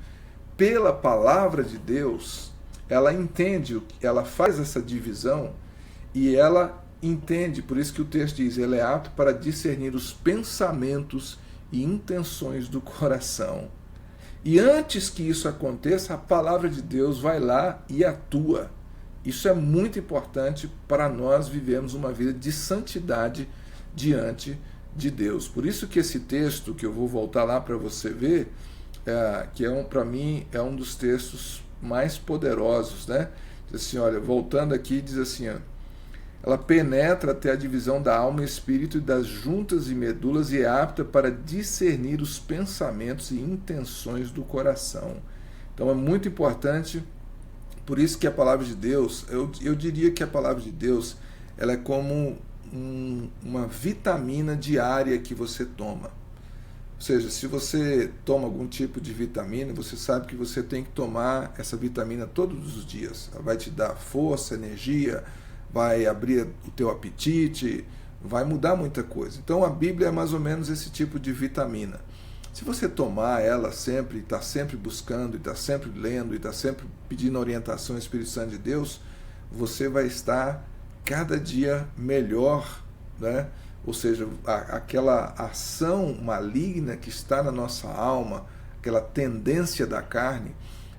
pela palavra de Deus, ela entende, ela faz essa divisão e ela entende, por isso que o texto diz, ele é apto para discernir os pensamentos e intenções do coração. E antes que isso aconteça, a palavra de Deus vai lá e atua. Isso é muito importante para nós vivermos uma vida de santidade diante de Deus. Por isso que esse texto, que eu vou voltar lá para você ver, que para mim é um dos textos mais poderosos, né? Diz assim, olha, voltando aqui, diz assim, ó, ela penetra até a divisão da alma e espírito e das juntas e medulas e é apta para discernir os pensamentos e intenções do coração. Então é muito importante, por isso que a palavra de Deus, eu diria que a palavra de Deus, ela é como uma vitamina diária que você toma. Ou seja, se você toma algum tipo de vitamina, você sabe que você tem que tomar essa vitamina todos os dias. Ela vai te dar força, energia, vai abrir o teu apetite, vai mudar muita coisa. Então a Bíblia é mais ou menos esse tipo de vitamina. Se você tomar ela sempre, está sempre buscando, está sempre lendo, está sempre pedindo orientação ao Espírito Santo de Deus, você vai estar cada dia melhor, né? Ou seja, aquela ação maligna que está na nossa alma, aquela tendência da carne,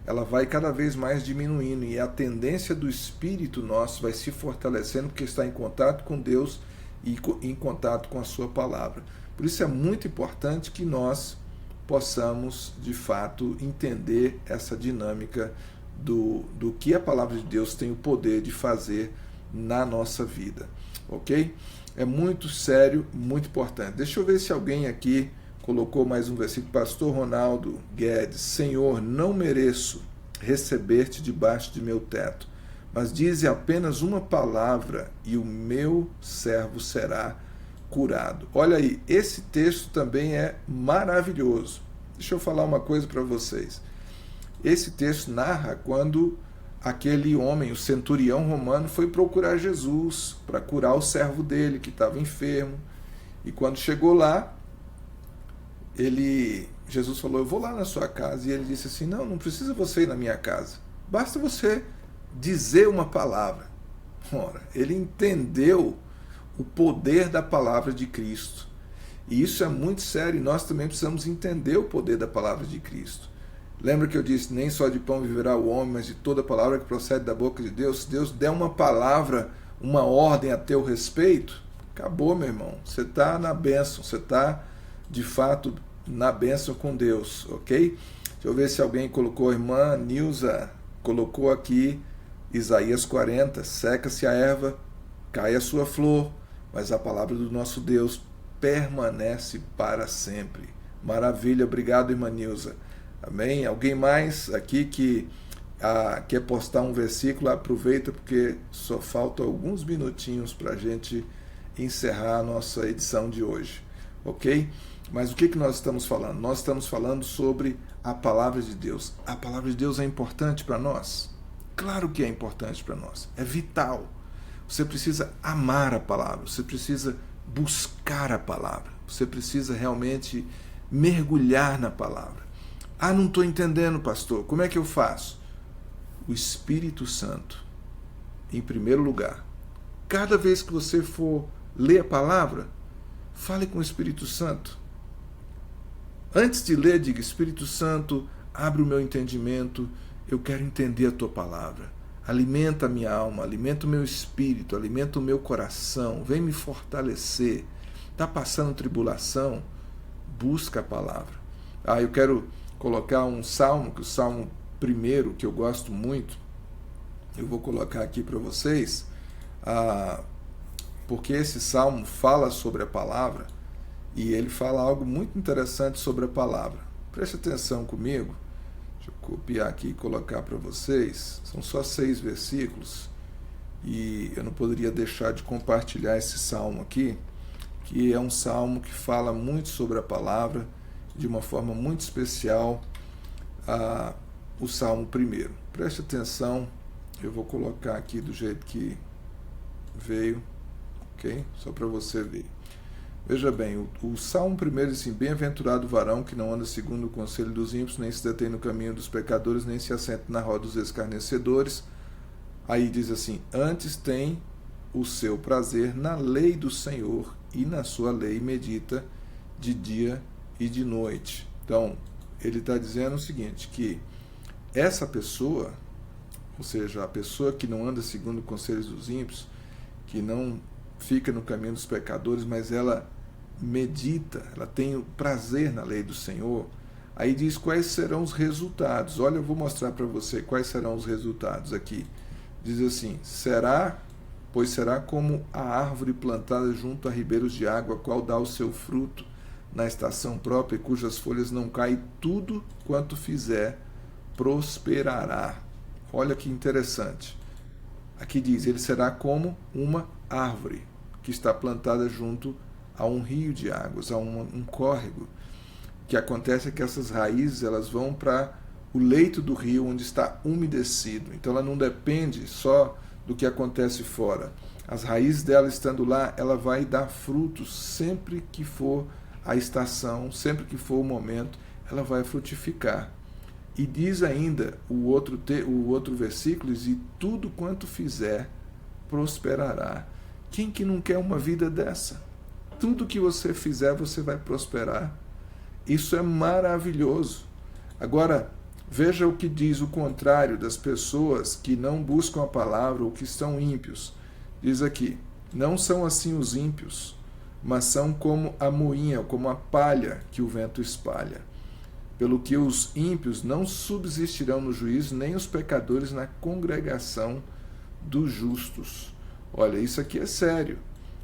ela vai cada vez mais diminuindo e a tendência do espírito nosso vai se fortalecendo porque está em contato com Deus e em contato com a sua palavra. Por isso é muito importante que nós possamos, de fato, entender essa dinâmica do que a palavra de Deus tem o poder de fazer na nossa vida, ok? É muito sério, muito importante. Deixa eu ver se alguém aqui colocou mais um versículo. Pastor Ronaldo Guedes, Senhor, não mereço receber-te debaixo de meu teto, mas dize apenas uma palavra e o meu servo será curado. Olha aí, esse texto também é maravilhoso. Deixa eu falar uma coisa para vocês. Esse texto narra quando aquele homem, o centurião romano, foi procurar Jesus para curar o servo dele que estava enfermo. E quando chegou lá, Jesus falou, eu vou lá na sua casa. E ele disse assim, não precisa você ir na minha casa. Basta você dizer uma palavra. Ora, ele entendeu o poder da palavra de Cristo. E isso é muito sério. E nós também precisamos entender o poder da palavra de Cristo. Lembra que eu disse, nem só de pão viverá o homem, mas de toda palavra que procede da boca de Deus. Se Deus der uma palavra, uma ordem a teu respeito, acabou, meu irmão. Você está na bênção, você está, de fato, na bênção com Deus, ok? Deixa eu ver se alguém colocou, a irmã Nilza colocou aqui, Isaías 40, seca-se a erva, cai a sua flor, mas a palavra do nosso Deus permanece para sempre. Maravilha, obrigado, irmã Nilza. Amém? Alguém mais aqui que quer postar um versículo, aproveita porque só faltam alguns minutinhos para a gente encerrar a nossa edição de hoje, ok? Mas o que nós estamos falando? Nós estamos falando sobre a palavra de Deus. A palavra de Deus é importante para nós? Claro que é importante para nós, é vital. Você precisa amar a palavra, você precisa buscar a palavra, você precisa realmente mergulhar na palavra. Ah, não estou entendendo, pastor. Como é que eu faço? O Espírito Santo, em primeiro lugar, cada vez que você for ler a palavra, fale com o Espírito Santo. Antes de ler, diga: Espírito Santo, abre o meu entendimento, eu quero entender a tua palavra. Alimenta a minha alma, alimenta o meu espírito, alimenta o meu coração, vem me fortalecer. Está passando tribulação? Busca a palavra. Eu quero colocar um salmo, que o Salmo 1, que eu gosto muito, eu vou colocar aqui para vocês, porque esse salmo fala sobre a palavra, e ele fala algo muito interessante sobre a palavra. Preste atenção comigo. Deixa eu copiar aqui e colocar para vocês. São só 6 versículos, e eu não poderia deixar de compartilhar esse salmo aqui, que é um salmo que fala muito sobre a palavra, de uma forma muito especial, o Salmo 1. Preste atenção, eu vou colocar aqui do jeito que veio, ok? Só para você ver. Veja bem, o Salmo 1 diz assim: bem-aventurado o varão que não anda segundo o conselho dos ímpios, nem se detém no caminho dos pecadores, nem se assenta na roda dos escarnecedores. Aí diz assim: antes tem o seu prazer na lei do Senhor, e na sua lei medita de dia e de noite. Então, ele está dizendo o seguinte, que essa pessoa, ou seja, a pessoa que não anda segundo os conselhos dos ímpios, que não fica no caminho dos pecadores, mas ela medita, ela tem o prazer na lei do Senhor. Aí diz quais serão os resultados. Olha, eu vou mostrar para você quais serão os resultados aqui. Diz assim: pois será como a árvore plantada junto a ribeiros de água, a qual dá o seu fruto na estação própria, e cujas folhas não caem, tudo quanto fizer prosperará. Olha que interessante. Aqui diz: ele será como uma árvore que está plantada junto a um rio de águas, a um córrego. O que acontece é que essas raízes elas vão para o leito do rio, onde está umedecido. Então ela não depende só do que acontece fora. As raízes dela estando lá, ela vai dar frutos sempre que for a estação, sempre que for o momento, ela vai frutificar. E diz ainda o outro versículo, diz: e tudo quanto fizer prosperará. Quem que não quer uma vida dessa? Tudo que você fizer, você vai prosperar. Isso é maravilhoso. Agora, veja o que diz o contrário das pessoas que não buscam a palavra ou que são ímpios. Diz aqui: não são assim os ímpios, mas são como a moinha, como a palha que o vento espalha. Pelo que os ímpios não subsistirão no juízo, nem os pecadores na congregação dos justos. Olha, isso aqui é sério.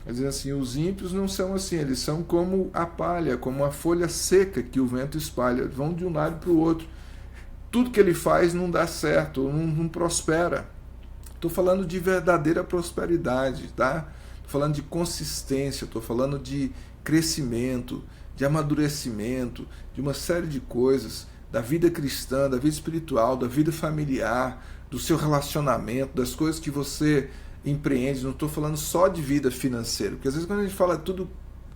Quer dizer assim, os ímpios não são assim, eles são como a palha, como a folha seca que o vento espalha, vão de um lado para o outro. Tudo que ele faz não dá certo, não prospera. Estou falando de verdadeira prosperidade, tá? Estou falando de consistência, estou falando de crescimento, de amadurecimento, de uma série de coisas, da vida cristã, da vida espiritual, da vida familiar, do seu relacionamento, das coisas que você empreende. Não estou falando só de vida financeira, porque às vezes quando a gente fala tudo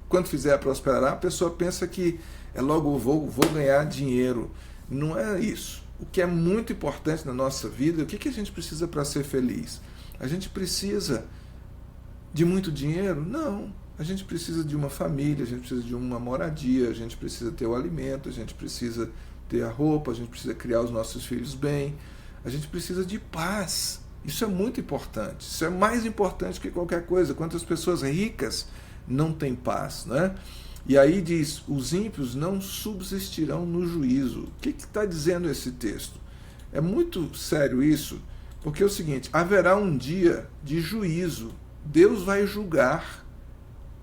quanto fizer prosperará, a pessoa pensa que é logo vou ganhar dinheiro. Não é isso. O que é muito importante na nossa vida, o que a gente precisa para ser feliz? A gente precisa de muito dinheiro? Não. A gente precisa de uma família, a gente precisa de uma moradia, a gente precisa ter o alimento, a gente precisa ter a roupa, a gente precisa criar os nossos filhos bem, a gente precisa de paz. Isso é muito importante. Isso é mais importante que qualquer coisa. Quantas pessoas ricas não têm paz, né? E aí diz: os ímpios não subsistirão no juízo. O que está dizendo esse texto? É muito sério isso, porque é o seguinte: haverá um dia de juízo. Deus vai julgar.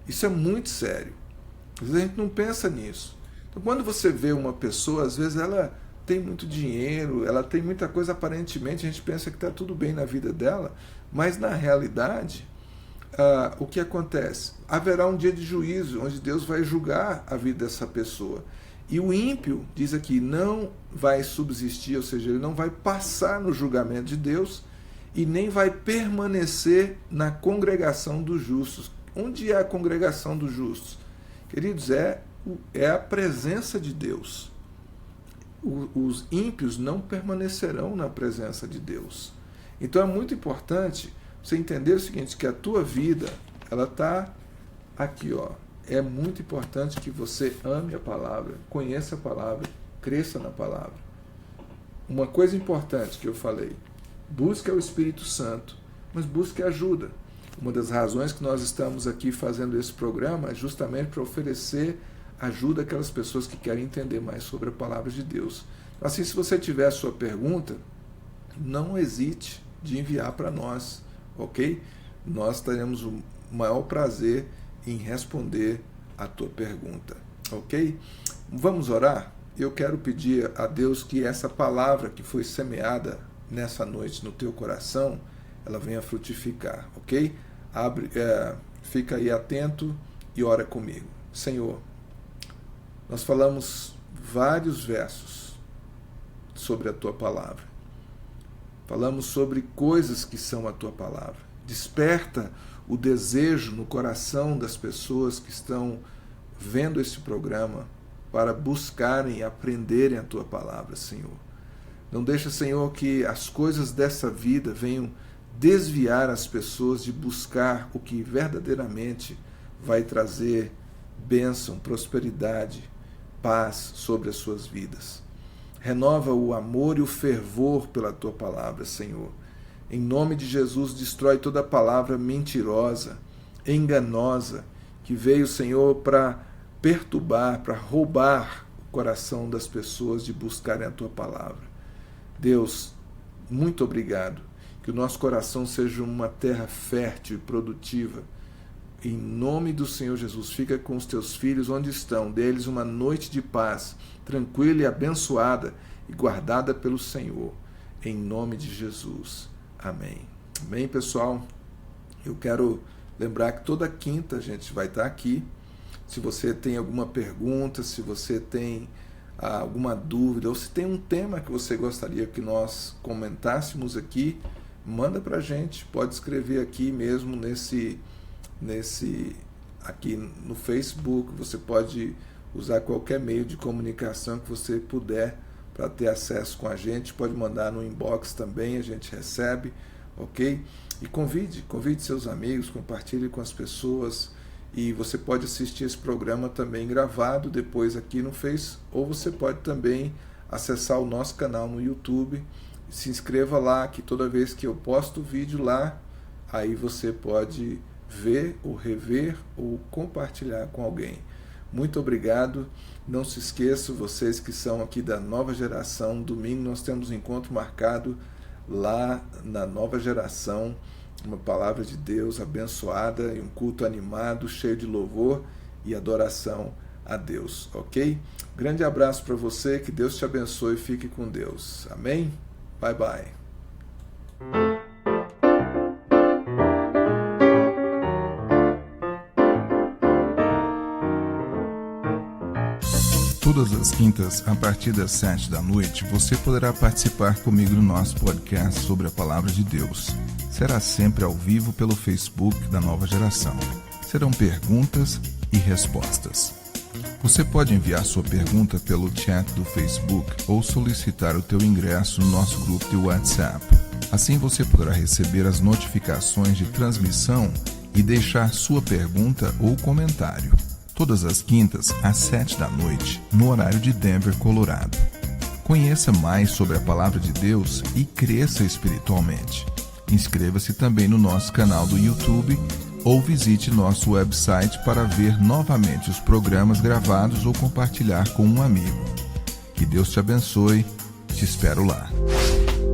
Isso é muito sério. Às vezes a gente não pensa nisso. Então, quando você vê uma pessoa, às vezes ela tem muito dinheiro, ela tem muita coisa, aparentemente a gente pensa que está tudo bem na vida dela, mas na realidade, o que acontece? Haverá um dia de juízo, onde Deus vai julgar a vida dessa pessoa. E o ímpio, diz aqui, não vai subsistir, ou seja, ele não vai passar no julgamento de Deus e nem vai permanecer na congregação dos justos. Onde é a congregação dos justos? Queridos, é a presença de Deus. Os ímpios não permanecerão na presença de Deus. Então é muito importante você entender o seguinte, que a tua vida, ela está aqui, ó. É muito importante que você ame a palavra, conheça a palavra, cresça na palavra. Uma coisa importante que eu falei, busque o Espírito Santo, mas busque ajuda. Uma das razões que nós estamos aqui fazendo esse programa é justamente para oferecer ajuda àquelas pessoas que querem entender mais sobre a palavra de Deus. Assim, se você tiver a sua pergunta, não hesite de enviar para nós, ok? Nós teremos o maior prazer em responder a tua pergunta, ok? Vamos orar? Eu quero pedir a Deus que essa palavra que foi semeada nessa noite no teu coração, ela venha frutificar, ok? Fica aí atento e ora comigo. Senhor, nós falamos vários versos sobre a tua palavra. Falamos sobre coisas que são a tua palavra. Desperta o desejo no coração das pessoas que estão vendo esse programa para buscarem e aprenderem a tua palavra, Senhor. Não deixa, Senhor, que as coisas dessa vida venham desviar as pessoas de buscar o que verdadeiramente vai trazer bênção, prosperidade, paz sobre as suas vidas. Renova o amor e o fervor pela tua palavra, Senhor. Em nome de Jesus, destrói toda palavra mentirosa, enganosa, que veio, Senhor, para perturbar, para roubar o coração das pessoas de buscarem a tua palavra. Deus, muito obrigado. Que o nosso coração seja uma terra fértil e produtiva. Em nome do Senhor Jesus, fica com os teus filhos onde estão, deles uma noite de paz, tranquila e abençoada e guardada pelo Senhor. Em nome de Jesus. Amém. Amém, pessoal? Eu quero lembrar que toda quinta a gente vai estar aqui. Se você tem alguma pergunta, se você tem alguma dúvida, ou se tem um tema que você gostaria que nós comentássemos aqui, manda pra gente. Pode escrever aqui mesmo aqui no Facebook. Você pode usar qualquer meio de comunicação que você puder para ter acesso com a gente. Pode mandar no inbox também, a gente recebe, ok? E convide seus amigos, compartilhe com as pessoas. E você pode assistir esse programa também gravado depois aqui no Face, ou você pode também acessar o nosso canal no YouTube. Se inscreva lá, que toda vez que eu posto vídeo lá, aí você pode ver ou rever ou compartilhar com alguém. Muito obrigado. Não se esqueçam, vocês que são aqui da Nova Geração, domingo nós temos um encontro marcado lá na Nova Geração, uma palavra de Deus abençoada e um culto animado, cheio de louvor e adoração a Deus, ok? Grande abraço para você, que Deus te abençoe e fique com Deus. Amém? Bye, bye. Todas as quintas, a partir das 7 da noite, você poderá participar comigo no nosso podcast sobre a Palavra de Deus. Será sempre ao vivo pelo Facebook da Nova Geração. Serão perguntas e respostas. Você pode enviar sua pergunta pelo chat do Facebook ou solicitar o teu ingresso no nosso grupo de WhatsApp. Assim você poderá receber as notificações de transmissão e deixar sua pergunta ou comentário. Todas as quintas, às 7 da noite, no horário de Denver, Colorado. Conheça mais sobre a Palavra de Deus e cresça espiritualmente. Inscreva-se também no nosso canal do YouTube ou visite nosso website para ver novamente os programas gravados ou compartilhar com um amigo. Que Deus te abençoe. Te espero lá.